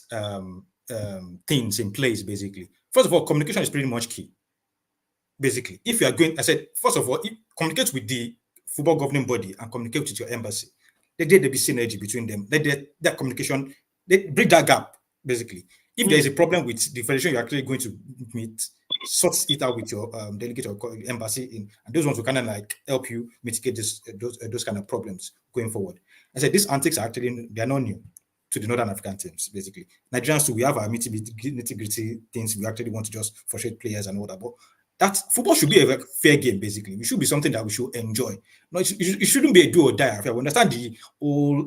things in place. Basically, first of all, communication is pretty much key. Basically, if you are going, I said, first of all, communicate with the football governing body and communicate with your embassy. There be synergy between them. That communication, they bridge that gap. Basically, if there is a problem with the federation, you're actually going to meet, sort it out with your delegate or embassy, and those ones will kind of like help you mitigate those kind of problems going forward. I said these antics are actually they are not new to the Northern African teams. Basically, Nigerians too, we have our nitty-gritty things. We actually want to just frustrate players and all that, but that football should be a fair game. Basically, it should be something that we should enjoy. No, it shouldn't be a do or die affair. We understand the whole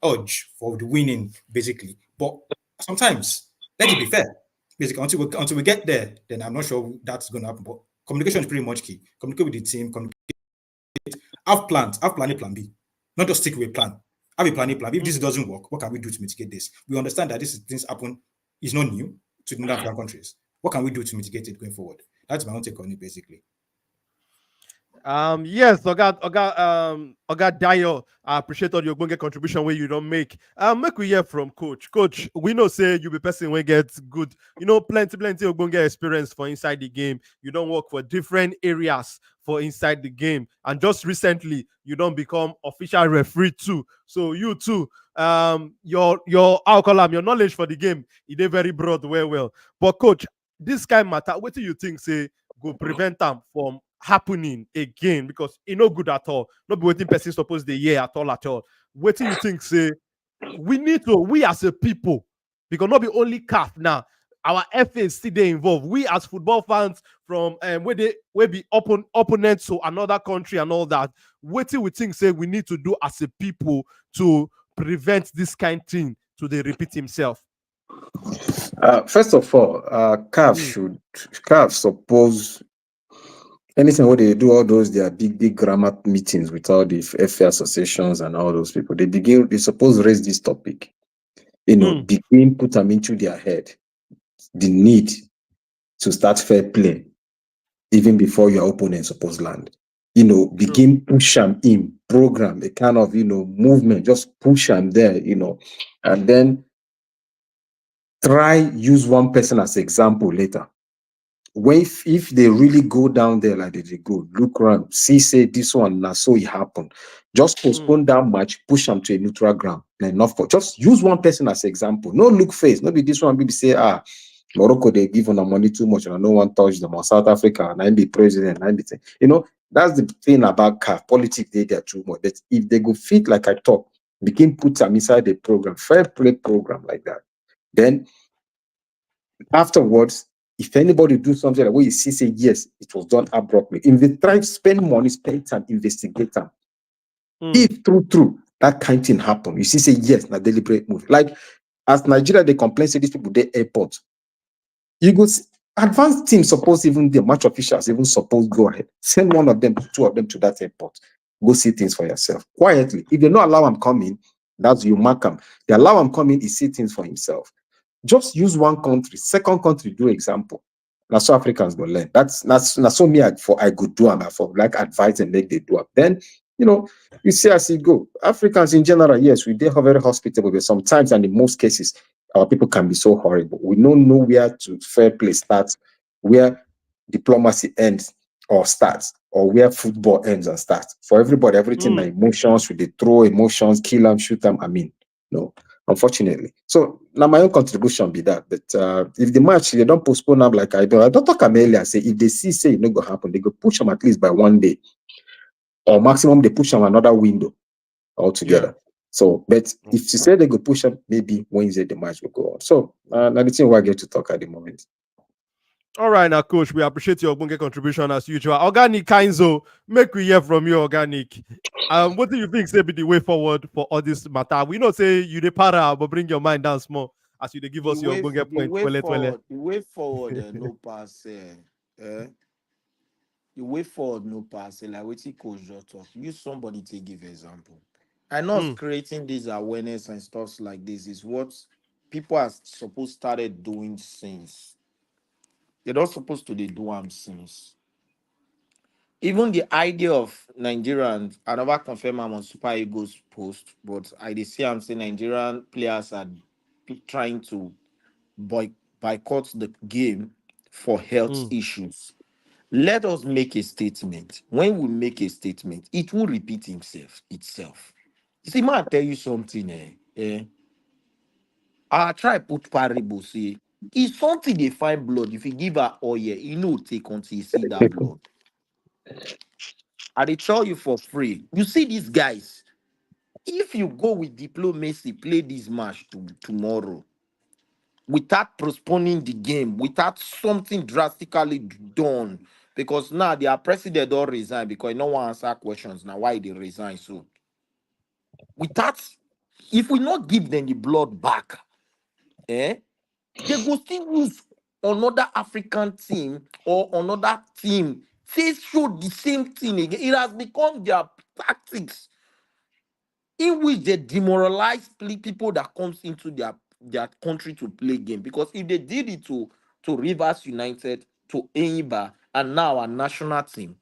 urge for the winning, basically, but sometimes let it be fair. Basically, until we get there, then I'm not sure that's going to happen. But communication is pretty much key. Communicate with the team. Have plans. Have plan A, plan B. Not just stick with a plan. Have a plan A, plan B. If this doesn't work, what can we do to mitigate this? We understand that things happen. It's not new to the North African countries. What can we do to mitigate it going forward? That's my own take on it, basically. Yes, Oga Dayo, I appreciate all your Ogbonge contribution where you don't make. Make we hear from Coach. Coach, we know say you be person when get good, plenty Ogbonge experience for inside the game. You don't work for different areas for inside the game, and just recently you don't become official referee too. So you too, your your knowledge for the game, it is very broad, well. But Coach, this kind of matter, what do you think say go prevent them from happening again? Because it's no good at all. Not be waiting person supposed the year at all. What do you think say we as a people, because not be only CAF now, our FA is still involved. We as football fans from where be opponents to another country and all that. What do we think say we need to do as a people to prevent this kind of thing to repeat himself? First of all, CAF suppose anything where they do all those their big grammar meetings with all the FA associations and all those people, they suppose raise this topic, begin put them into their head the need to start fair play even before your opponent suppose land. begin push him in program, a kind of, movement, just push him there, and then try use one person as example later. When if they really go down there like they go, look around, see, say this one now, so it happened. Just postpone that match, push them to a neutral ground. Enough for just use one person as example. No look face, not be this one, maybe say, Morocco, they give on the money too much, and no one touch them, or South Africa, and I be president, and I be that's the thing about CAF. Politics, they there too much. But if they go fit like I talk, begin put them inside the program, fair play program like that, then afterwards, if anybody do something like what you see, say yes, it was done abruptly. If they try to spend money, spend time, investigate them. If true, that kind of thing happen, you see, say yes, na deliberate move. Like as Nigeria, they complain, say these people they airport. You go see, advanced team suppose even the match officials even suppose go ahead. Send one of them, two of them to that airport. Go see things for yourself. Quietly. If they not allow him coming, that's you mark him. They allow him coming, he see things for himself. Just use one country, second country, do example. That's so Africans go learn. That's so me I could do them for like advice and make they do it. Then you see as it go. Africans in general, yes, we are very hospitable, but sometimes and in most cases, our people can be so horrible. We don't know where to fair play starts, where diplomacy ends or starts, or where football ends and starts. For everybody, everything like emotions, we they throw emotions, kill them, shoot them. I mean, no. Unfortunately. So now my own contribution be that. But if the match they don't postpone them like I don't talk earlier, say if they say it not gonna happen, they go push them at least by one day. Or maximum they push them another window altogether. Yeah. So but if you say they go push them, maybe Wednesday the match will go on. So now the thing I get to talk at the moment. All right, now, Coach, we appreciate your Bunge contribution as usual. Organic Kainzo, make we hear from you, Organic. What do you think say be the way forward for all this matter? We not say you the para, but bring your mind down small as you give us your Bunge point. The way forward, no pass. The way forward, no pass. Like what Coach just talk. Use somebody to give example. I know creating this awareness and stuff like this is what people are supposed started doing since. They're not supposed to do them since. Even the idea of Nigerians, I never confirm I'm on Super Eagles post, but I did see I'm saying Nigerian players are trying to boycott the game for health issues. Let us make a statement. When we make a statement, it will repeat itself. You see, man, I tell you something. I try put parable, say, if something they find blood, if you give her oil, take until you see that blood. I tell you for free. You see these guys, if you go with diplomacy, play this match tomorrow, without postponing the game, without something drastically done, because now their president don't resign because no one answer questions. Now why they resign so? Without, if we not give them the blood back, they go still use another African team or another team. They show the same thing again. It has become their tactics in which they demoralize people that comes into their country to play game. Because if they did it to Rivers United, to Enyimba, and now our national team,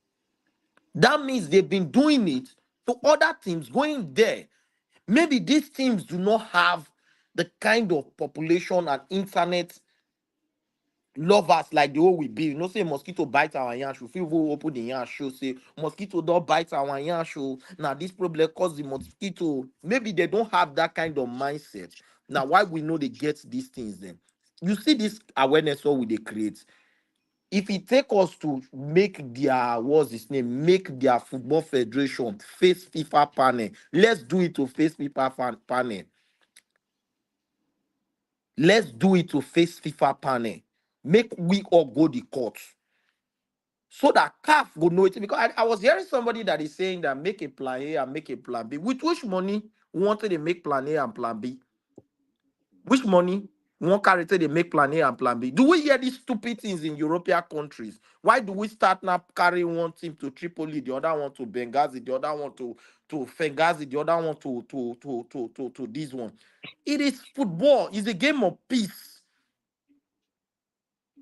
that means they've been doing it to other teams going there. Maybe these teams do not have the kind of population and internet lovers like the way we be. Say mosquito bite our yansh. We feel open the yansh show. Say mosquito don't bite our yansh show. Now this problem cause the mosquito. Maybe they don't have that kind of mindset. Now why we know they get these things then? You see this awareness what we they create. If it take us to make their make their football federation face FIFA panel, let's do it to face FIFA panel. Let's do it to face FIFA panel. Make we all go the court. So that CAF will know it. Because I was hearing somebody that is saying that make a plan A and make a plan B. With which money wanted to make plan A and plan B? Which money won't carry to they make plan A and plan B? Do we hear these stupid things in European countries? Why do we start now carrying one team to Tripoli, the other one to Benghazi, the other one to Benghazi, the other one to this one? It is football. It's a game of peace.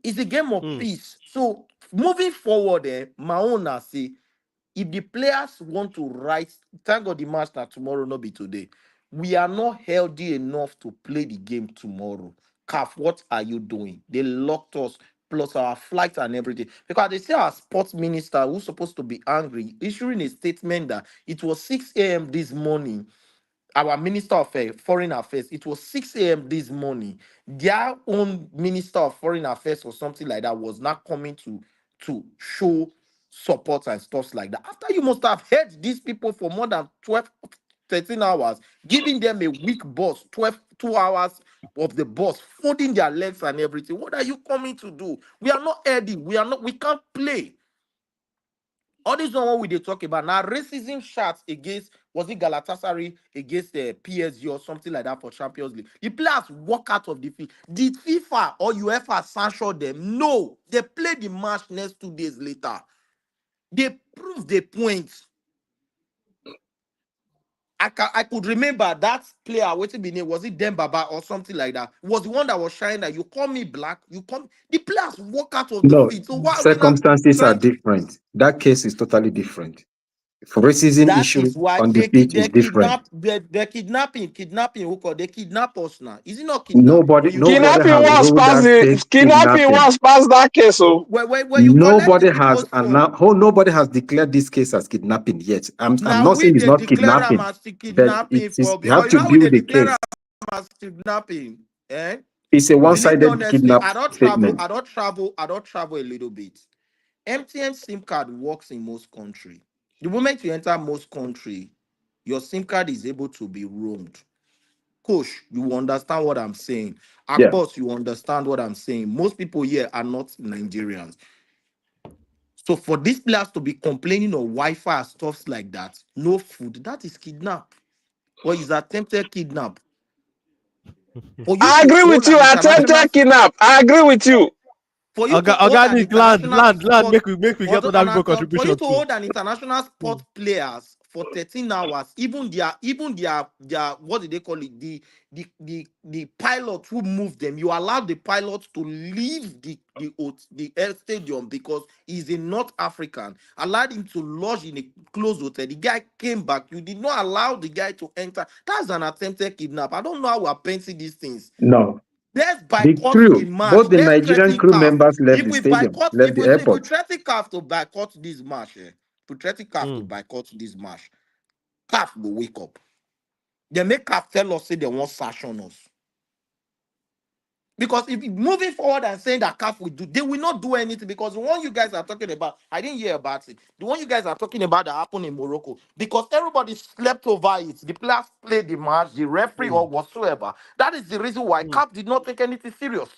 It's a game of peace. So moving forward, my own I say, If the players want to write, thank God the match now tomorrow, not be today. We are not healthy enough to play the game tomorrow. CAF, what are you doing? They locked us plus our flight and everything. Because they say our sports minister, who's supposed to be angry, issuing a statement that it was 6 a.m. this morning. Our Minister of Foreign Affairs, it was 6 a.m. this morning. Their own Minister of Foreign Affairs or something like that was not coming to show support and stuff like that. After you must have heard these people for more than 12, 13 hours, giving them a weak bus, 2 hours of the bus, folding their legs and everything. What are you coming to do? We are not ready. We can't play. All this one what we talk about now, racism shots against, was it Galatasaray against the PSG or something like that for Champions League? The players walk out of the field. Did FIFA or UEFA sanction them? No, they played the match next 2 days later. They proved the point. I could remember that player, what's his name? Was it Dembaba or something like that? Was the one that was shining that you call me black, you come. The players walk out of the No, field. So why are we not circumstances are trying to? different. That case is totally different. For racism That issue is why on the pitch is they different. kidnap, they're kidnapping who call they kidnap us now. Is it not kidnap? Nobody, When you get nobody Kidnapping has once ruled past that the case kidnapping kidnapping. once past that case. Oh, where you collect the Nobody has people's phone. nobody has declared this case as kidnapping yet. I'm Now not we saying it's they not declare them kidnapping, as the but it kidnapping is for you have because you to know we they build the declare case. them as kidnapping. Eh? It's a Believe me one-sided honestly, kidnap statement. I don't travel a little bit. MTN SIM card works in most country. The moment you enter most country, your SIM card is able to be roamed. Coach, you understand what I'm saying. Yeah. Akbos, you understand what I'm saying. Most people here are not Nigerians. So for these players to be complaining of Wi-Fi and stuff like that, no food, that is kidnap. Or is attempted kidnap. For you I to agree hold with you. an international Attempted kidnap. I agree with you. for you to hold an Organic international land. sport Make we get other people for you contribution to too. hold an international sport players for 13 hours, even their what do they call it, the pilot who moved them, you allowed the pilot to leave the stadium because he's a North African, allowed him to lodge in a closed hotel. The guy came back, you did not allow the guy to enter. That's an attempted kidnap. I don't know how we're painting these things. No. Let's The boycott the crew, match. both the Let's Nigerian threaten crew CAF. members left If the we stadium, boycott, left the if we airport. threaten CAF to boycott this match, to threaten CAF to boycott this match, CAF will wake up. They make CAF tell us say they want sanction us. Because if moving forward and saying that CAF will do, they will not do anything because the one you guys are talking about, I didn't hear about it. The one you guys are talking about that happened in Morocco, because everybody slept over it. The players played the match, the referee or whatsoever. That is the reason why CAF did not take anything serious.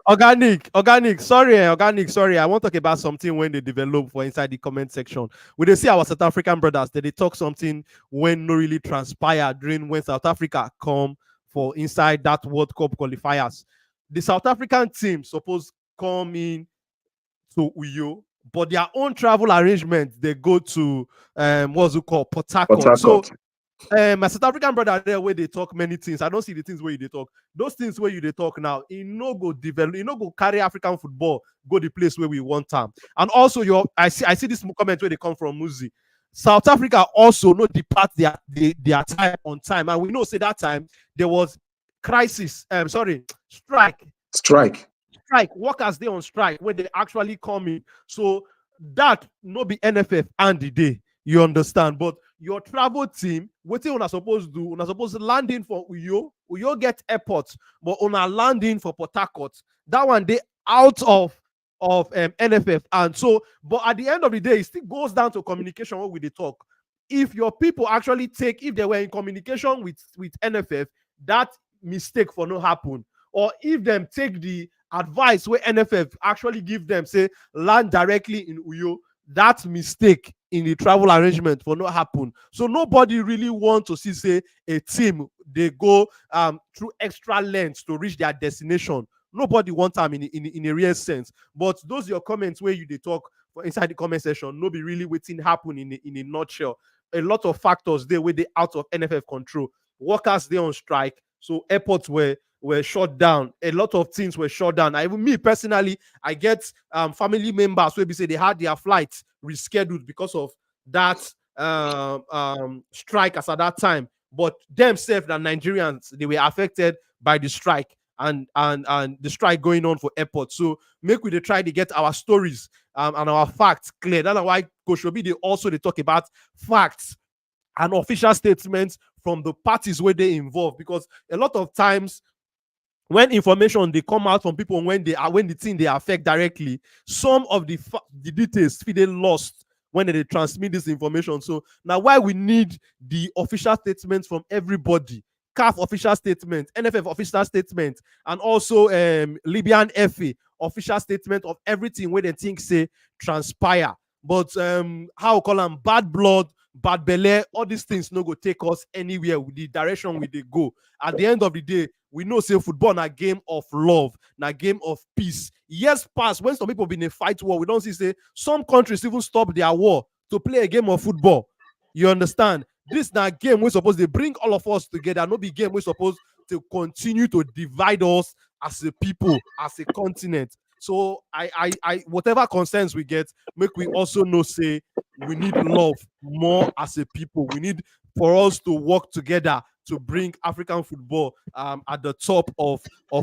Organic. Sorry. I want to talk about something when they develop for inside the comment section. When they see our South African brothers, they talk something when no really transpire during when South Africa come for inside that World Cup qualifiers. The South African team supposed come in to Uyo, but their own travel arrangement they go to what's it called, Port Port Harcourt. So Harcourt. my South African brother there where they talk many things. I don't see the things where they talk. Those things where you they talk now, it no go develop, it no go carry African football, go the place where we want them. And also I see this comment where they come from Muzi. South Africa also no depart their time on time. And we know say that time there was crisis, strike, workers they on strike when they actually come in. So that no be NFF and the day, you understand. But your travel team, what you are supposed to do, you're supposed to land in for Uyo get airport, but on a landing for Port Harcourt. That one they out of NFF. And so, but at the end of the day, it still goes down to communication what we they talk. If your people actually take, if they were in communication with NFF, that mistake for no happen. Or if them take the advice where NFF actually give them, say land directly in Uyo, that mistake in the travel arrangement for not happen. So nobody really want to see say a team they go through extra lengths to reach their destination. Nobody want them in a real sense. But those your comments where you they talk for inside the comment section, no be really waiting happen in a nutshell. A lot of factors there where they out of NFF control. Workers they on strike, so airports were shut down. A lot of things were shut down. Even me personally, I get family members where they say they had their flights rescheduled because of that strike as at that time, but themselves, the Nigerians, they were affected by the strike and the strike going on for airports. So make we try to get our stories and our facts clear. That's why Coach Obi they talk about facts and official statements from the parties where they involve, because a lot of times when information they come out from people when the thing they affect directly, some of the details feel they lost when they transmit this information. So now why we need the official statements from everybody, CAF official statement, NFF official statement, and also Libyan FA official statement of everything where they think say transpire. But how call them bad blood, bad belly, all these things no go take us anywhere with the direction we they go. At the end of the day, we know say football na game of love, na game of peace. Years past, when some people been in a fight war, we don't see say some countries even stop their war to play a game of football. You understand? This na game we supposed to bring all of us together. No be game we supposed to continue to divide us as a people, as a continent. So I whatever concerns we get, make we also know say we need love more as a people. We need for us to work together to bring African football at the top of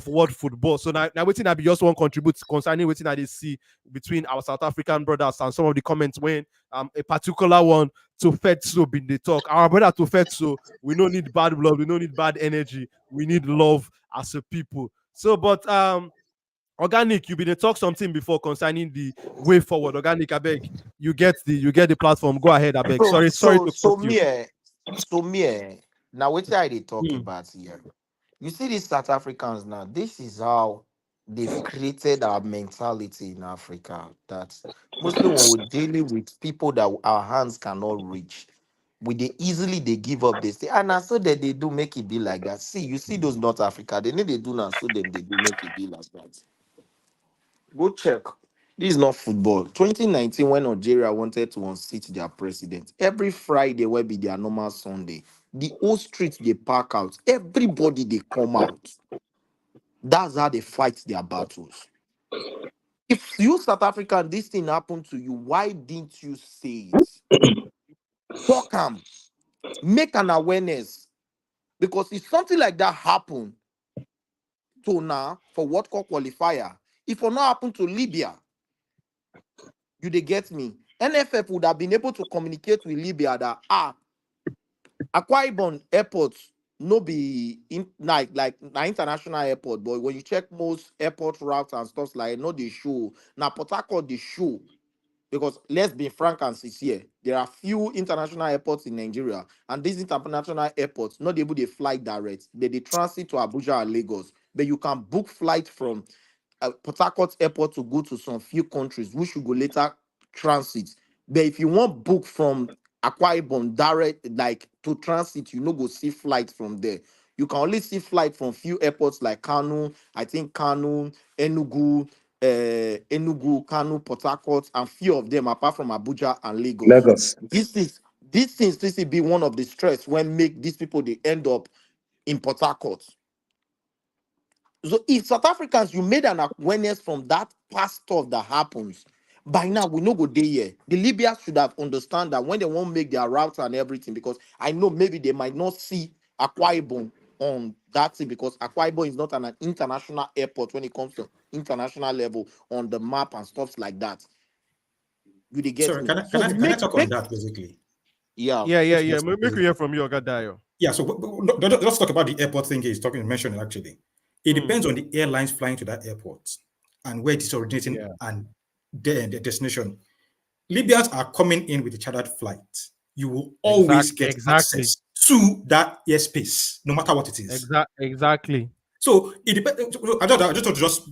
world football. So now waiting I be just one contribute concerning waiting I see between our South African brothers and some of the comments when a particular one to Fetso been the talk. Our brother to Fetso, we don't need bad blood, we don't need bad energy, we need love as a people. So but Organic, you been to talk something before concerning the way forward. Organic, I beg, you get the platform. Go ahead, I beg. So Sorry so to so cut you. me, eh, now what I they talk Hmm. about here? You see these South Africans now. This is how they've created our mentality in Africa. That mostly when we're dealing with people that our hands cannot reach, they give up. They say, and so that they do make it be like that. See, you see those North Africa, they need they do now, so them they do make it be like that. Go check. This is not football. 2019, when Nigeria wanted to unseat their president, every Friday will be their normal Sunday. The whole street they park out. Everybody they come out. That's how they fight their battles. If you South African, this thing happened to you, why didn't you say it? Talk am. Make an awareness. Because if something like that happen to now for World Cup qualifier, if it not happen to Libya, you they get me. NFF would have been able to communicate with Libya that Akwa Ibom airport no be in like na international airport, but when you check most airport routes and stuff like no they show. Now Port Harcourt they show. Because let's be frank and sincere, there are few international airports in Nigeria, and these international airports not able to fly direct. They transit to Abuja or Lagos, but you can book flight from Port Harcourt airport to go to some few countries, which you go later transit. But if you want book from Akwa Ibom direct, like to transit, you no go see flight from there. You can only see flight from few airports like Kanu, I think Kanu, Enugu, Kanu, Port Harcourt, and few of them apart from Abuja and Lagos. Lagos. This seems to be one of the stress when make these people they end up in Port Harcourt. So if South Africans, you made an awareness from that past stuff that happens, by now we no go there here. The Libyans should have understand that when they won't make their routes and everything, because I know maybe they might not see Akwa Ibom on that thing because Akwa Ibom is not an international airport when it comes to international level on the map and stuff like that. You they get Sorry, me? can I, can I, can I talk on that basically? Yeah. Yeah. Make we hear from you, Ogadayo. Yeah, so let's talk about the airport thing he's mentioning actually. It depends on the airlines flying to that airport and where it is originating and their destination. Libyans are coming in with a chartered flight. You will always get access to that airspace, no matter what it is. Exactly. So it depends. I just want to just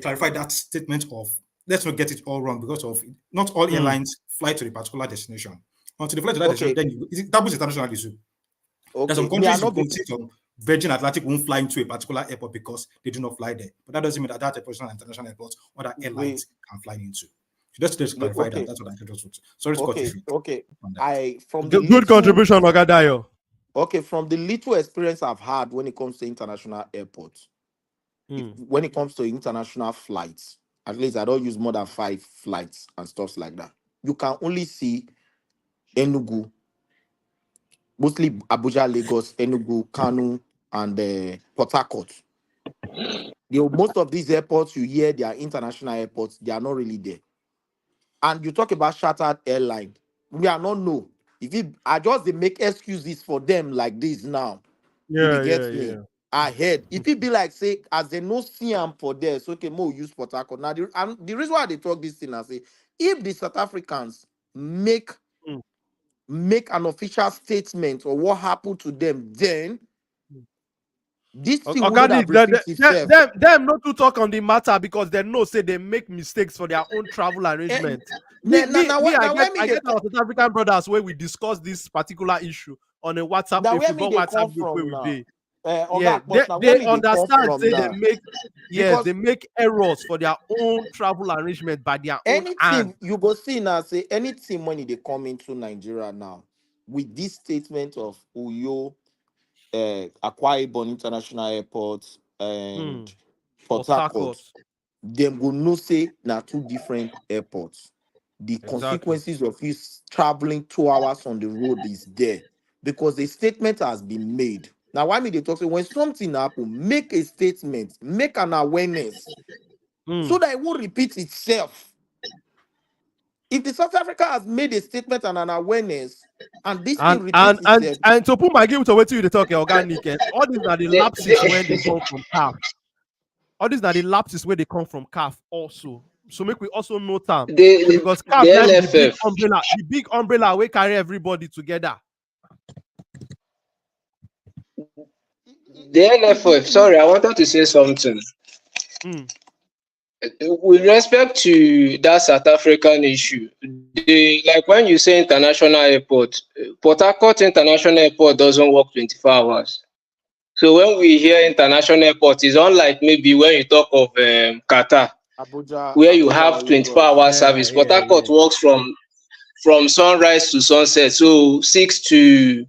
clarify that statement of let's not get it all wrong because of not all airlines fly to a particular destination. Until they fly to that destination, then it happens internationally too. There's some countries you see some Virgin Atlantic won't fly into a particular airport because they do not fly there. But that doesn't mean that a personal international airport or that airlines can fly into. So just clarify that. That's what I just want to. Sorry to cut you short. Okay. Good contribution, Ogadayo. Okay, from the little experience I've had when it comes to international airports, when it comes to international flights, at least I don't use more than 5 flights and stuff like that. You can only see Enugu, mostly Abuja, Lagos, Enugu, Kanu, and Port Harcourt. Most of these airports you hear, they are international airports. They are not really there. And you talk about chartered airline. We are not know. If it, I just they make excuses for them like this now. You dey Yeah, yeah, get me? yeah. Ahead. If it be like say, as they no see am for there, so okay, more use Port Harcourt. Now the reason why they talk this thing, I say, if the South Africans Mm. make an official statement or what happened to them, then this thing wouldn't Organic, have repeated itself. them not to talk on the matter because they know say they make mistakes for their own travel Eh, arrangement. Me, me, now me, I where get me I they get our South African brothers where we discuss this particular issue on a WhatsApp, now a where me football they come WhatsApp group where from we now? do. Yeah, Oga, but now where they me they come understand from say they now? make yes, Because they make errors for their own travel arrangement by their own hand. anything you go see now, say anything when they come into Nigeria now with this statement of Uyo, Akwa Ibom International Airport and Port Port Harcourt, Harcourt. them go no say now two different airports. The Exactly. consequences of you traveling 2 hours on the road is there because the statement has been made. Now, why me they talk say when something happen, make a statement, make an awareness so that it won't repeat itself. If the South Africa has made a statement and an awareness, and this thing And repeats itself, to put my game to what you talk organic, all these are the lapses when they come from CAF. All these are the lapses where they come from CAF also. So make we also note them the because the CAF now be NFF, the big umbrella we carry everybody together. the NFF. Sorry, I wanted to say something. Mm. With respect to that South African issue, like when you say international airport, Port Harcourt International Airport doesn't work 24 hours. So when we hear international airport, it's unlike maybe when you talk of Qatar, where you Abuja have or 24-hour Lagos. service. Port Harcourt works from sunrise to sunset, so 6 to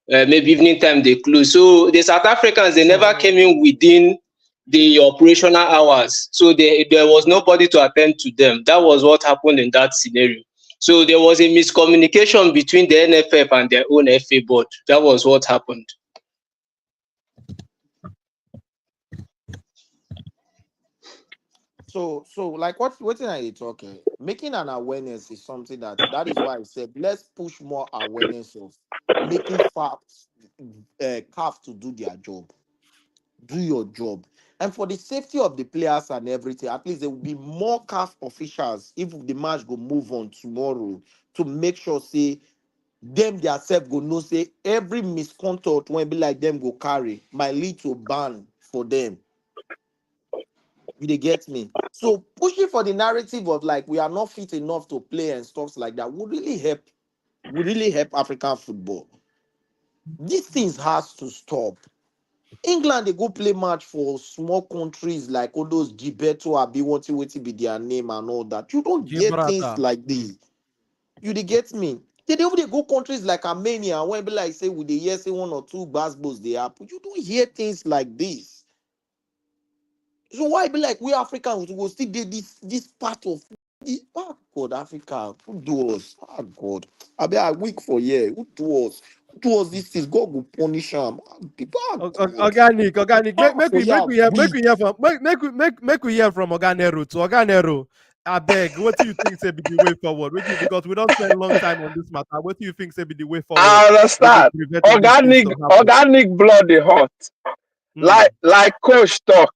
maybe evening time they close. So the South Africans, they never came in within the operational hours, so there was nobody to attend to them. That was what happened in that scenario. So there was a miscommunication between the NFF and their own FA board. That was what happened. So like what are you talking? Making an awareness is something that is why I said let's push more awareness of making facts CAF to do their job. Do your job. And for the safety of the players and everything, at least there will be more CAF officials if the match go move on tomorrow to make sure say them themselves go know say every misconduct when be like them go carry might lead to ban for them. They get me. So pushing for the narrative of like we are not fit enough to play and stuff like that would really help. Would really help African football. These things has to stop. England they go play match for small countries like all those Gilberto Abi wanting to be their name and all that. You don't get things Gibraltar. like this. You they get me. They over they go countries like Armenia when be like say with the year say 1 or 2 basketballs they happen. You don't hear things like this. So why be like we Africans will still do this part of the God Africa? Who do us? Oh God. I be a week for year. Who do us? Who do us this is God will punish them. People are God. Organic. Ah, for yeah, Make weak. we hear from make we hear from Oganero to Oganero. I beg, what do you think say be the way forward? Because we don't spend a long time on this matter. What do you think say be the way forward? I We go understand. prevent all these things to happen. Organic blood dey hot. Mm, Like coach talk,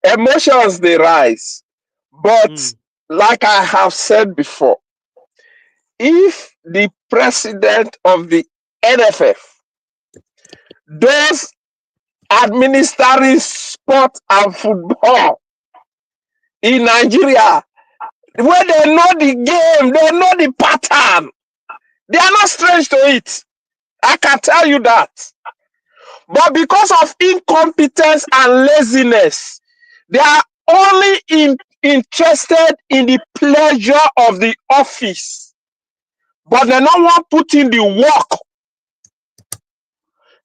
emotions they rise. But mm. like I have said before, if the president of the NFF does administering sport and football in Nigeria, where they know the game, they know the pattern, they are not strange to it. I can tell you that. But because of incompetence and laziness, they are only interested in the pleasure of the office. But they don't want to put in the work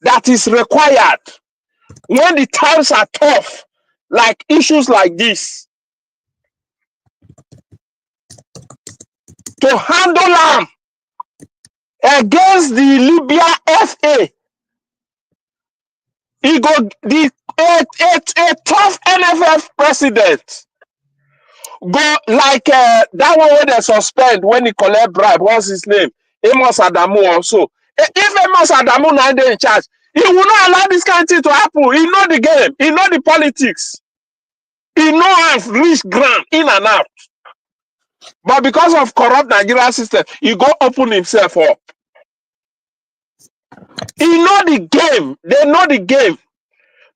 that is required when the times are tough, like issues like this, to handle them against the Libya FA. He go a tough NFF president go like that one where they suspend when he collect bribe. What's his name? Amos Adamu also. If Amos Adamu now dey in charge, he will not allow this kind of thing to happen. He know the game. He know the politics. He know how to reach ground in and out. But because of corrupt Nigerian system, he go open himself up. He know the game. They know the game.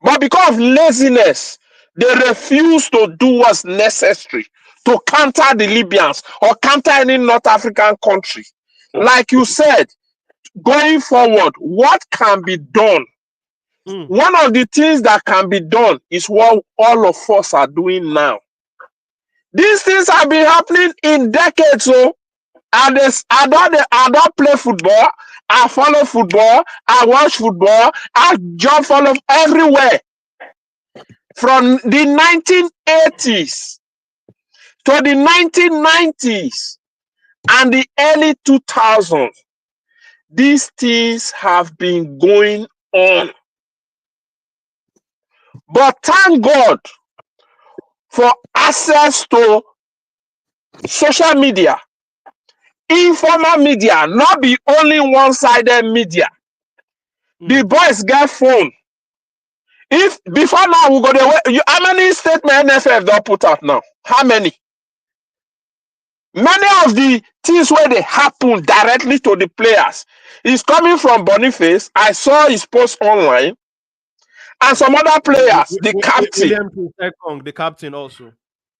But because of laziness, they refuse to do what's necessary to counter the Libyans or counter any North African country. Like you said, going forward, what can be done? One of the things that can be done is what all of us are doing now. These things have been happening in decades. So I don't play football. I follow football. I watch football. I jump follow everywhere. From the 1980s to the 1990s and the early 2000s, these things have been going on. But thank God for access to social media, informal media, not be only one-sided media. The boys get phone. If before now we go the how many statements NFF don't put out now? How many? Many of the things where they happen directly to the players is coming from Boniface. I saw his post online, and some other players, the captain. Ekong, the captain also.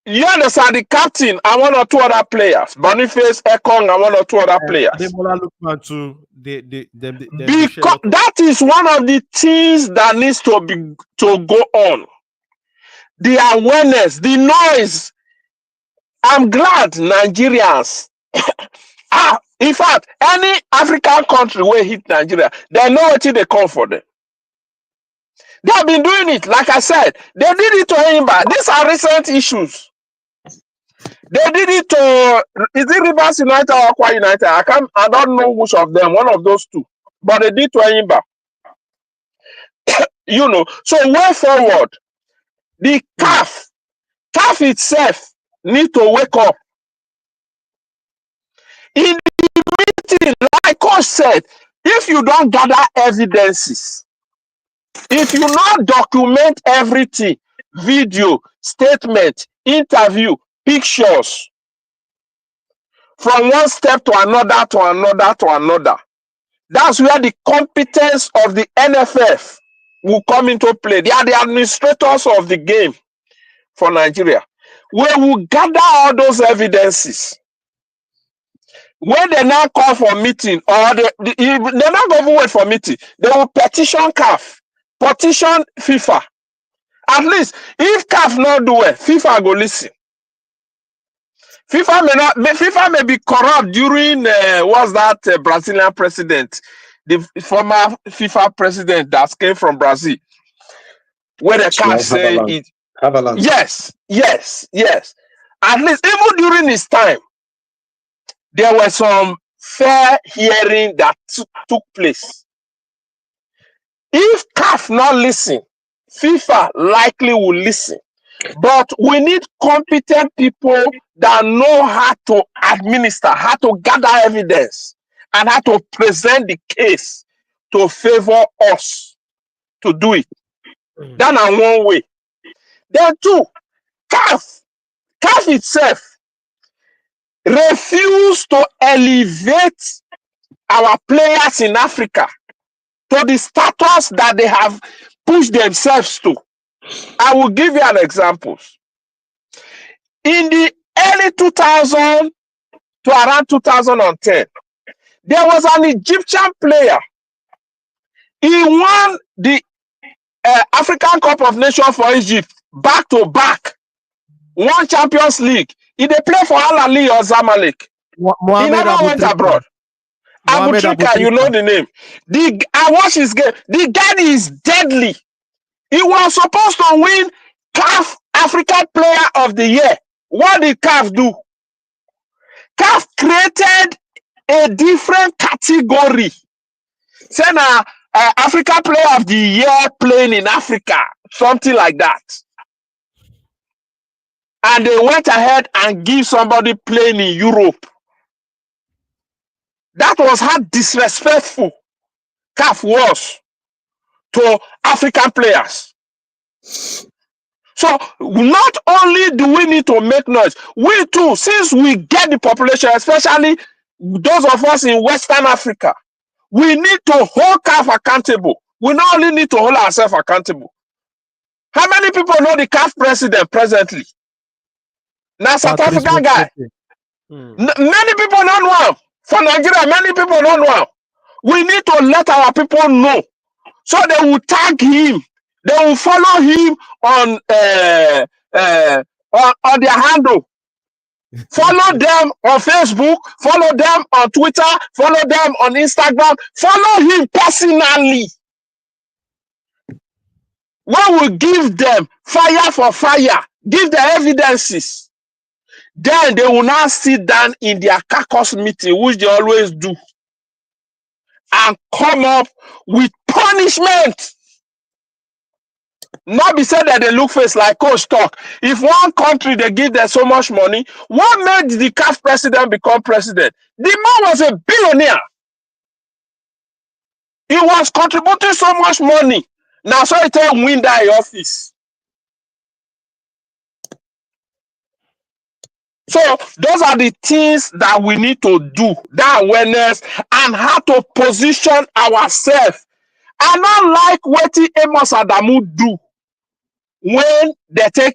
You understand, the captain and one or two other players. Boniface, Ekong, and one or two other players. Lookman too. Because that is one of the things that needs to go on. The awareness, the noise. I'm glad Nigerians. In fact, any African country where hit Nigeria, they know what they come for them. They have been doing it, like I said. They did it to Imba. These are recent issues. They did it to, is it Rivers United or Aqua United? I don't know which of them, one of those two. But they did to Imba. You know, so way forward, the CAF itself need to wake up. In the meeting, like Coach said, if you don't gather evidences, if you not document everything, video, statement, interview, pictures, from one step to another, to another, to another, that's where the competence of the NFF will come into play. They are the administrators of the game for Nigeria. We will gather all those evidences. When they now call for meeting, or they not going to wait for meeting, they will petition CAF, petition FIFA. At least, if CAF not do it, FIFA go listen. FIFA may be corrupt during what's that Brazilian president, the former FIFA president that came from Brazil, where the CAF say it. Yes. At least even during his time, there were some fair hearing that took place. If CAF not listen, FIFA likely will listen. But we need competent people that know how to administer, how to gather evidence, and how to present the case to favor us to do it. That's one way. Then two, CAF itself refuse to elevate our players in Africa to the status that they have pushed themselves to. I will give you an example. In the early 2000 to around 2010, there was an Egyptian player. He won the African Cup of Nations for Egypt back to back. Won Champions League. He they play for Al Ahly or Zamalek. He never went abroad. Abu Trika, you know the name. I watched his game. The guy is deadly. He was supposed to win CAF African Player of the Year. What did CAF do? CAF created a different category. Say now, Africa Player of the Year playing in Africa, something like that. And they went ahead and give somebody playing in Europe. That was how disrespectful CAF was to African players. So not only do we need to make noise, we too, since we get the population, especially those of us in Western Africa, we need to hold CAF accountable. We not only need to hold ourselves accountable. How many people know the CAF president presently? Now South Patrice African guy. Many people don't know him. For Nigeria, many people don't know him. We need to let our people know. So they will tag him. They will follow him on their handle. Follow them on Facebook, follow them on Twitter, follow them on Instagram, follow him personally. We will give them fire for fire, give the evidences. Then they will now sit down in their caucus meeting, which they always do, and come up with punishment. Not be said that they look face like coach talk. If one country they give them so much money, what made the CAF president become president? The man was a billionaire. He was contributing so much money. Now so he tell win that office. So those are the things that we need to do, that awareness and how to position ourselves. I don't like what Amos Adamu do when they take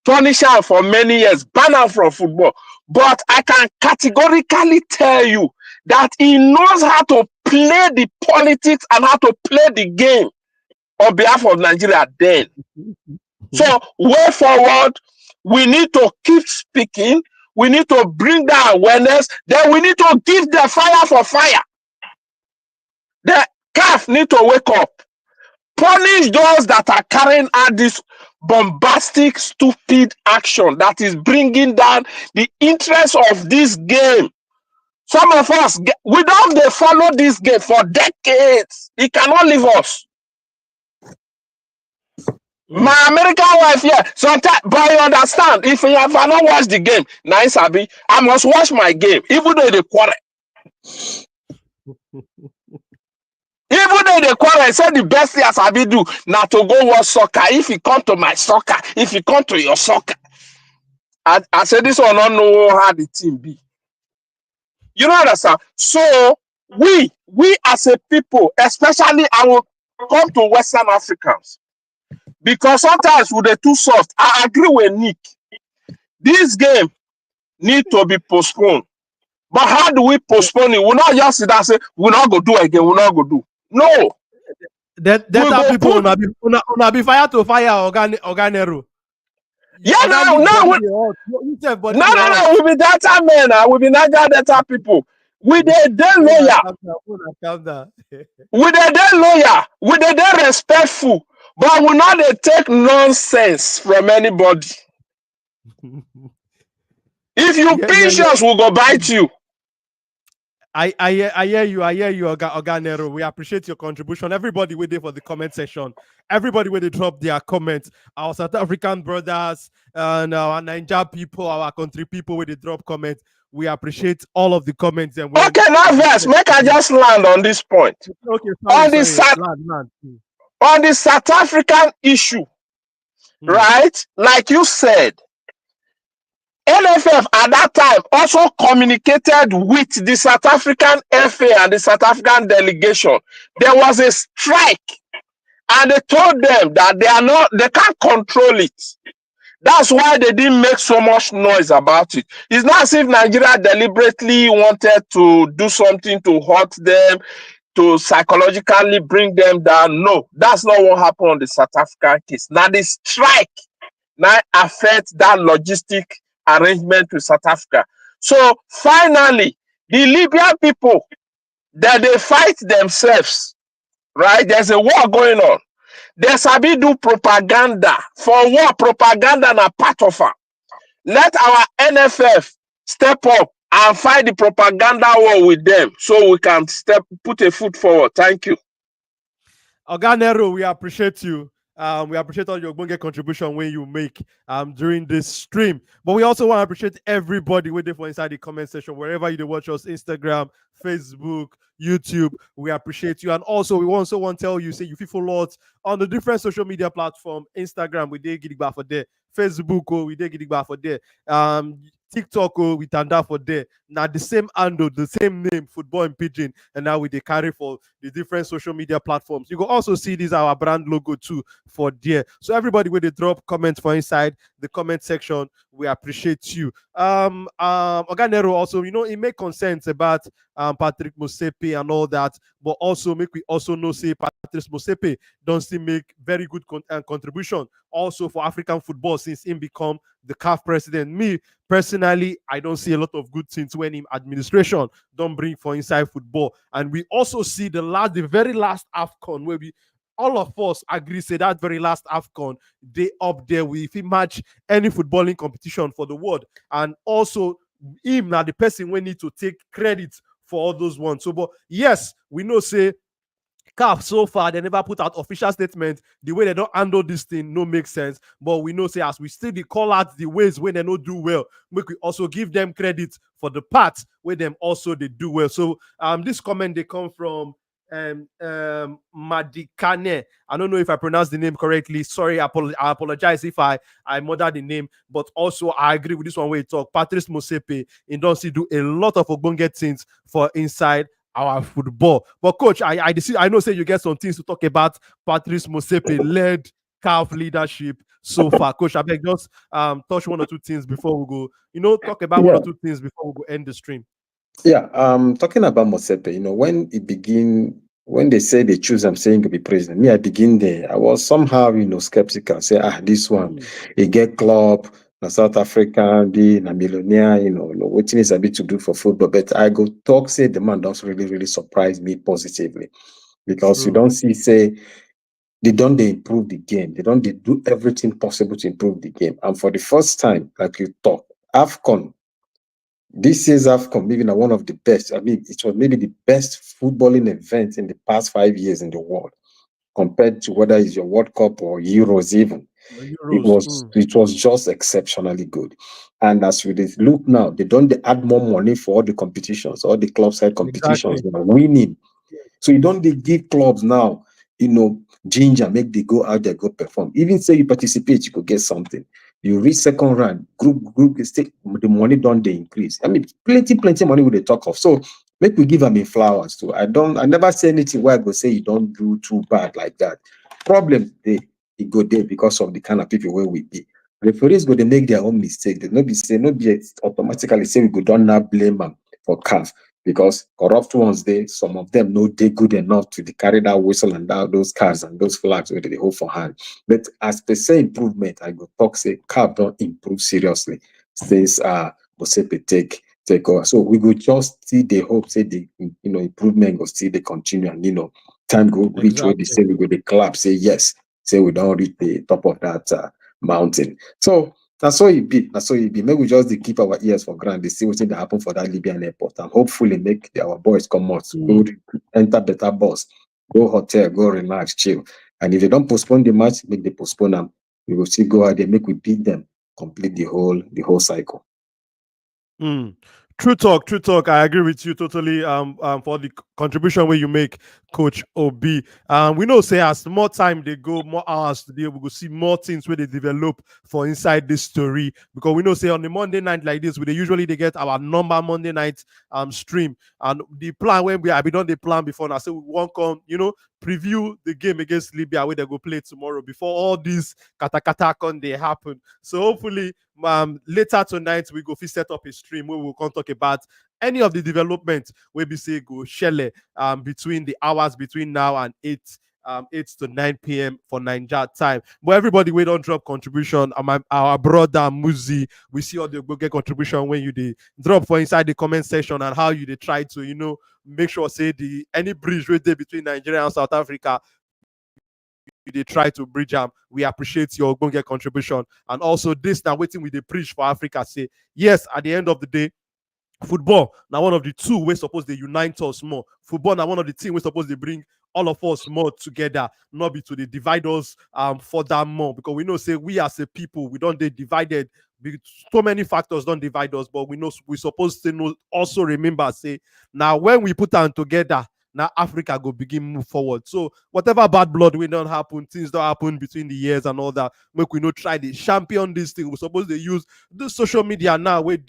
punish him for many years, ban him from football. But I can categorically tell you that he knows how to play the politics and how to play the game on behalf of Nigeria then. So way forward, we need to keep speaking. We need to bring that awareness. Then we need to give the fire for fire. The CAF need to wake up. Punish those that are carrying out this bombastic, stupid action that is bringing down the interest of this game. Some of us, we don't follow this game for decades. It cannot leave us. My American wife here, sometimes, but you understand, if I not watch the game, nice Abi, I must watch my game, even though they quarrel. Even though they quarrel, I said the best thing as Abi do, now to go watch soccer. If you come to my soccer, if you come to your soccer, I said this one don't know how the team be. You know what I'm saying? So we as a people, especially I will come to Western Africans. Because sometimes with the too soft, I agree with Nick. This game need to be postponed. But how do we postpone it? We're not just sit down and say, we're not going to do it again, we're not going to do. No. That people will be fire to fire Organero. Yeah, no, we'll be data men, we'll be Niger data people. With the day lawyer. With the day lawyer, with the day respectful. But we not take nonsense from anybody. If you pinch us, we'll go bite you. I hear you, Organero. We appreciate your contribution. Everybody waiting for the comment section. Everybody where they drop their comments. Our South African brothers and our Niger people, our country people where they drop comments. We appreciate all of the comments. And okay, now verse, make I just land on this point. Okay, land. On the South African issue, right? Like you said, NFF at that time also communicated with the South African FA and the South African delegation. There was a strike, and they told them that they can't control it. That's why they didn't make so much noise about it. It's not as if Nigeria deliberately wanted to do something to hurt them, to psychologically bring them down. No, that's not what happened on the South African case. Now the strike now affects that logistic arrangement with South Africa. So finally, the Libyan people, that they fight themselves, right? There's a war going on. They sabi do propaganda. For war, propaganda na part of it. Let our NFF step up and fight the propaganda war with them so we can put a foot forward. Thank you. Oganero, we appreciate you. We appreciate all your Bunge contribution when you make during this stream. But we also want to appreciate everybody waiting for inside the comment section, wherever you watch us, Instagram, Facebook, YouTube. We appreciate you. And also, we also want to tell you, say you follow us on the different social media platform. Instagram, we did Gidigba for there. Facebook, oh, we did Gidigba for there. TikTok, oh, we turned out for there. Now the same handle, the same name, Football and Pigeon, and now we they carry for the different social media platforms. You can also see this our brand logo too for there. So everybody, when they drop comments for inside the comment section, we appreciate you. Oganero also, it make consent about Patrick Mosepe and all that, but also make we also know say Patrick Mosepe don't still make very good contribution also for African football since he become the CAF president. Me personally, I don't see a lot of good things when him administration don't bring for inside football. And we also see the very last AFCON where all of us agree say that very last AFCON, they up there with if he match any footballing competition for the world. And also him now the person we need to take credit for all those ones. So, but yes, we know say CAF so far they never put out official statement. The way they don't handle this thing no make sense. But we know say as we still call out the ways when they don't do well, we also give them credit for the parts where them also they do well. So this comment they come from Madikane. I don't know if I pronounced the name correctly. Sorry, I apologize if I murdered the name. But also I agree with this one where you talk. Patrice Mosepe in don't see do a lot of Ogbonge things for inside our football. But coach, I know say you get some things to talk about. Patrice Mosepe led CAF leadership so far. Coach, I beg just touch one or two things before we go. Talk about one or two things before we go end the stream. Yeah, talking about Mosepe, when they say they choose him saying to be president, me, I begin there. I was somehow, skeptical. Say, this one, he get club, na South Africa, be na millionaire, what is a bit to do for football. But I go talk, say the man does really, really surprise me positively. Because you don't see, say, they improve the game. They do everything possible to improve the game. And for the first time, like you talk, AFCON, this year's AFCON, maybe now one of the best. I mean, it was maybe the best footballing event in the past 5 years in the world, compared to whether it's your World Cup or Euros even. It was just exceptionally good. And as we look now, they add more money for all the competitions, all the club side competitions. Exactly. They are winning. So you don't give clubs now, ginger, make they go out there, go perform. Even say you participate, you could get something. You reach second round, group stake, the money don't they increase. I mean, plenty money will they talk of. So make we give them in flowers too. I never say anything where I go say you don't do too bad like that. Problem it go there because of the kind of people where we be. Referees go they make their own mistake. They not be automatically say we go don't now blame them for CAF. Because corrupt ones, some of them know they good enough to carry that whistle and those cards and those flags where they hold for hand. But as per se improvement, I go talk say CAF don't improve seriously since Mosepe take over. So we go just see the hope, say the improvement go still they continue and time go reach where they say we go the clap, say yes, say we don't reach the top of that mountain. So that's all it be. Maybe we just keep our ears for ground. They see what's going to happen for that Libyan airport and hopefully make our boys come out, go enter better bus, go hotel, go relax, chill. And if they don't postpone the match, make they postpone them. We will still go out there, make we beat them, complete the whole cycle. True talk. I agree with you totally. For the contribution where you make, Coach OB. We know say as more time they go, more hours today, we will see more things where they develop for inside this story. Because we know say on the Monday night like this, they usually get our normal Monday night stream. And the plan when we done the plan before now, so we won't come, preview the game against Libya where they go play tomorrow before all these kata they happen. So hopefully later tonight we go set up a stream where we'll come talk about any of the development where we say go shelle between the hours between now and 8 to 9 p.m. for Niger time. But everybody we don't drop contribution. Our brother Muzi, we see all the get contribution when you drop for inside the comment section and how you try to make sure say any bridge right there between Nigeria and South Africa. They try to bridge them. We appreciate your Ogbonge contribution. And also this now waiting with the preach for Africa say yes, at the end of the day, football now one of the two we're supposed to unite us more. Football now one of the things we're supposed to bring all of us more together, not be to the divide us for that more. Because we know say we as a people, we don't they divided. So many factors don't divide us, but we know we supposed to know also remember say now when we put them together, now Africa go begin move forward. So whatever bad blood will not happen, things don't happen between the years and all that. Make we not try to champion this thing. We're supposed to use the social media now where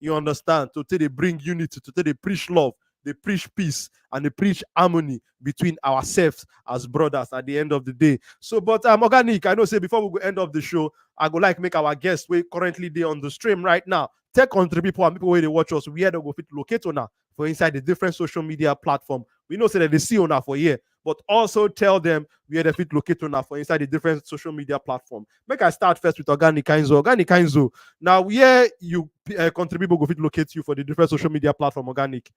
you understand, to they bring unity, to they preach love, they preach peace, and they preach harmony between ourselves as brothers at the end of the day. So, but Organic, I know say before we go end of the show, I go like make our guests we currently they on the stream right now. Tech country people and people where they watch us, we had to go fit locate on for inside the different social media platform. We know say that they see on for here, but also tell them where they fit locate on for inside the different social media platform. Make I start first with Organic Kainzo. Organic Kainzo. Now, where you country people go fit locate you for the different social media platform, Organic?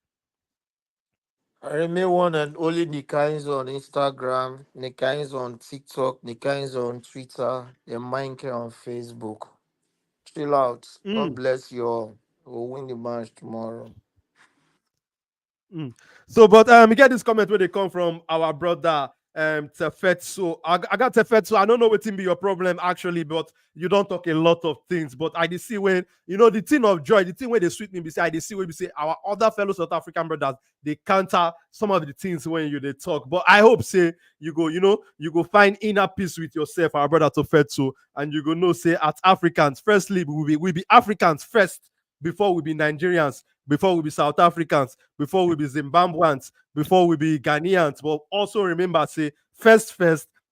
I remain one and only Nikains on Instagram, Nikains on TikTok, Nikains on Twitter, and Minecraft on Facebook. Chill out. God bless you all. We'll win the match tomorrow. So, but we get this comment where they come from our brother Tefetso. I got Tefetso. I don't know what be your problem actually, but you don't talk a lot of things. But I did see when the thing of joy, the thing where they sweet me beside, I did see where we say our other fellow South African brothers they counter some of the things when they talk. But I hope say you go find inner peace with yourself, our brother Tefetso, and you go know say at Africans, firstly we be Africans first before we be Nigerians, before we be South Africans, before we be Zimbabweans, before we be Ghanaians. But also remember, say, first,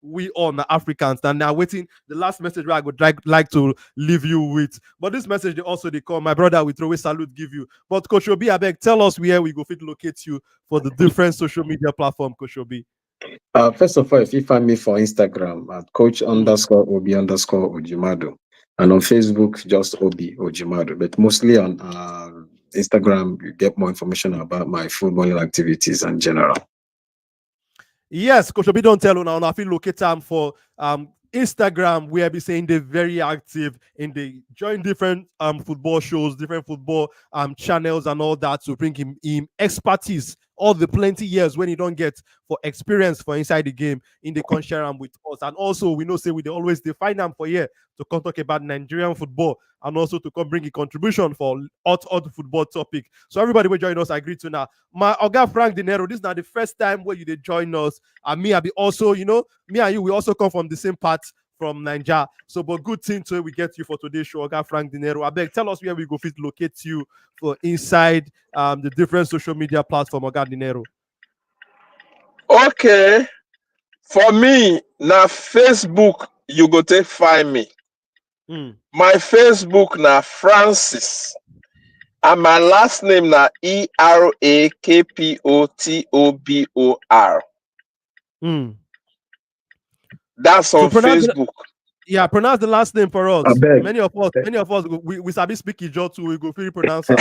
we all the Africans. And now waiting the last message where I would like to leave you with. But this message they call my brother with always salute give you. But Coach Obi, I beg, tell us where we go fit locate you for the different social media platform, Coach Obi. First of all, if you find me for Instagram at coach_obi_ojimado. And on Facebook, just Obi Ojimado. But mostly on Instagram, you get more information about my footballing activities in general. Yes, Coach Obi don't tell now. I feel locate them for Instagram, where be saying they're very active and they join different football shows, different football channels and all that to bring him expertise. All the plenty years when you don't get for experience for inside the game in the share with us. And also we know say we always define them for here to come talk about Nigerian football and also to come bring a contribution for hot football topic. So everybody will join us. I agree to now. My Oga Frank Dinero, this is not the first time where you did join us. And me, I be also, me and you, we also come from the same part from Nigeria. So, but good thing to we get you for today's show, Oga Frank Dinero. I beg, tell us where we go fit locate you for inside the different social media platform, Oga Dinero. Okay. For me, now Facebook, you go take find me. My Facebook now Francis. And my last name now ERAKPOTOBOR. That's on Facebook. Yeah, pronounce the last name for us. Many of us, we sabi speak Ijo too. We go feel pronounce it.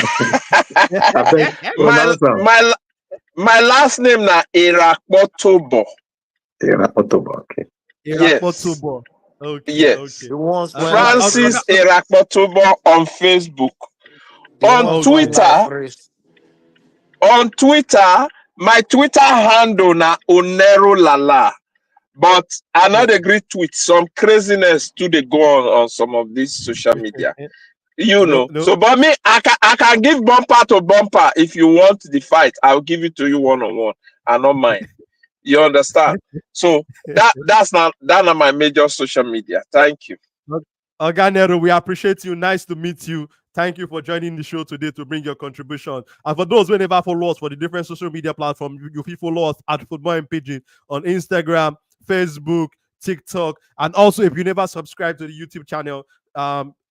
My last name na Erakpotobo. Okay. Yes. Okay. Yes. Okay. Francis Erakpotobo on Facebook. On Twitter, my Twitter handle na Onero Lala. But I not agree tweet some craziness to the go on some of these social media. No. So, but me, I can give bumper to bumper. If you want the fight, I'll give it to you one-on-one. I don't mind. You understand? So that's not my major social media. Thank you. Oganero, we appreciate you. Nice to meet you. Thank you for joining the show today to bring your contribution. And for those who never follow us for the different social media platforms, you can follow us at Football and Pigeon on Instagram, Facebook, TikTok, and also if you never subscribe to the YouTube channel,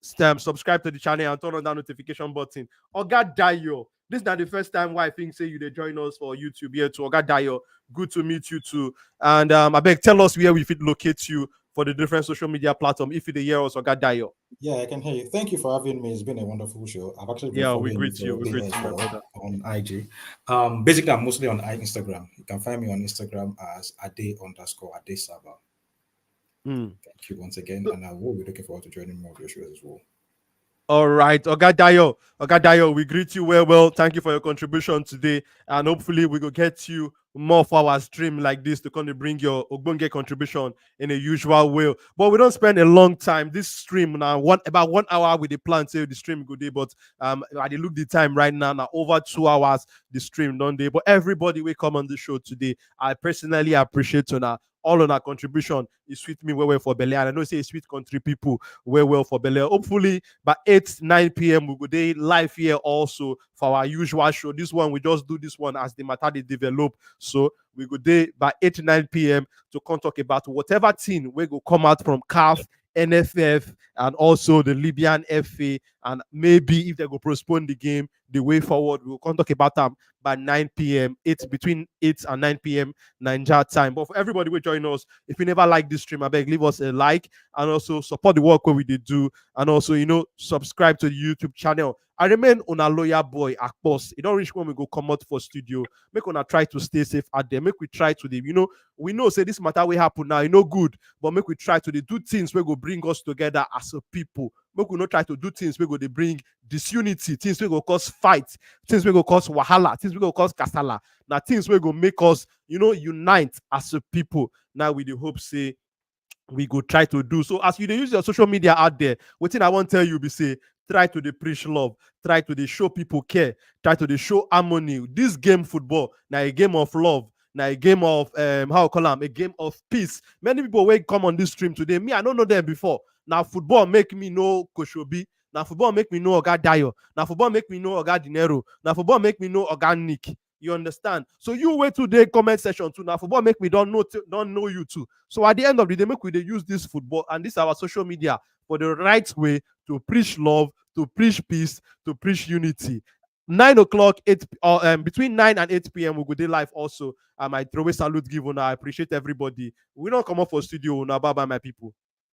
subscribe to the channel and turn on that notification button. Oga Dayo, this is not the first time why I think say you they join us for YouTube here too. Oga Dayo, good to meet you too. And I beg tell us where we fit locate you for the different social media platform if you hear us, Oga Dayo. Yeah, I can hear you. Thank you for having me. It's been a wonderful show. I've actually been we greet you. We greet you, my brother. On IG. Basically, I'm mostly on Instagram. You can find me on Instagram as Ade_Adesaba. Mm. Thank you once again, and I will be looking forward to joining more of your shows as well. All right, Ogadayo, we greet you well. Thank you for your contribution today, and hopefully we will get you more for our stream like this to kind of bring your Ogbonge contribution in a usual way. But we don't spend a long time. This stream now about 1 hour with the plan say the stream good day, but I dey look the time right now over 2 hours the stream done day. But everybody will come on the show today. I personally appreciate you now. All on our contribution is sweet me well for Bele. And I know say sweet country people well for Bele. Hopefully by 9 p.m. we go day live here also for our usual show. This one we just do this one as the matter they develop. So we go day by 9 p.m. to come talk about whatever thing we go come out from CAF, NFF, and also the Libyan FA, and maybe if they go postpone the game the way forward, we'll come talk about them by 9 p.m. It's between 8 and 9 p.m. Nigeria time. But for everybody who join us, if you never like this stream, I beg leave us a like and also support the work where we did do, and also subscribe to the YouTube channel. I remain on a lawyer boy at boss. It don't reach when we go come out for studio. Make on try to stay safe out there. Make we try to the we know say this matter will happen now. Good, but make we try to do things we go bring us together as a people. Make we not try to do things we go they bring disunity, things we go cause fight, things we go cause wahala, things we go cause kasala. Now things we go make us unite as a people. Now with the hope say we go try to do so. As you use your social media out there, what thing I want to tell you be say try to preach love, try to show people care, try to show harmony. This game football now a game of love, now a game of how I call them, a game of peace. Many people will come on this stream today. Me, I don't know them before. Now football make me know Koshobi. Now football make me know Oga Dayo. Now football make me know Oga Dinero. Now football make me know Oga Nick. You understand? So you wait today comment section too. Now football make me don't know you too. So at the end of the day, make we they use this football and this our social media for the right way to preach love, to preach peace, to preach unity. 9 o'clock, 8 between 9 and 8 p.m. we go day live also. I throw a salute give on. I appreciate everybody. We don't come up for studio now. Bye bye, my people.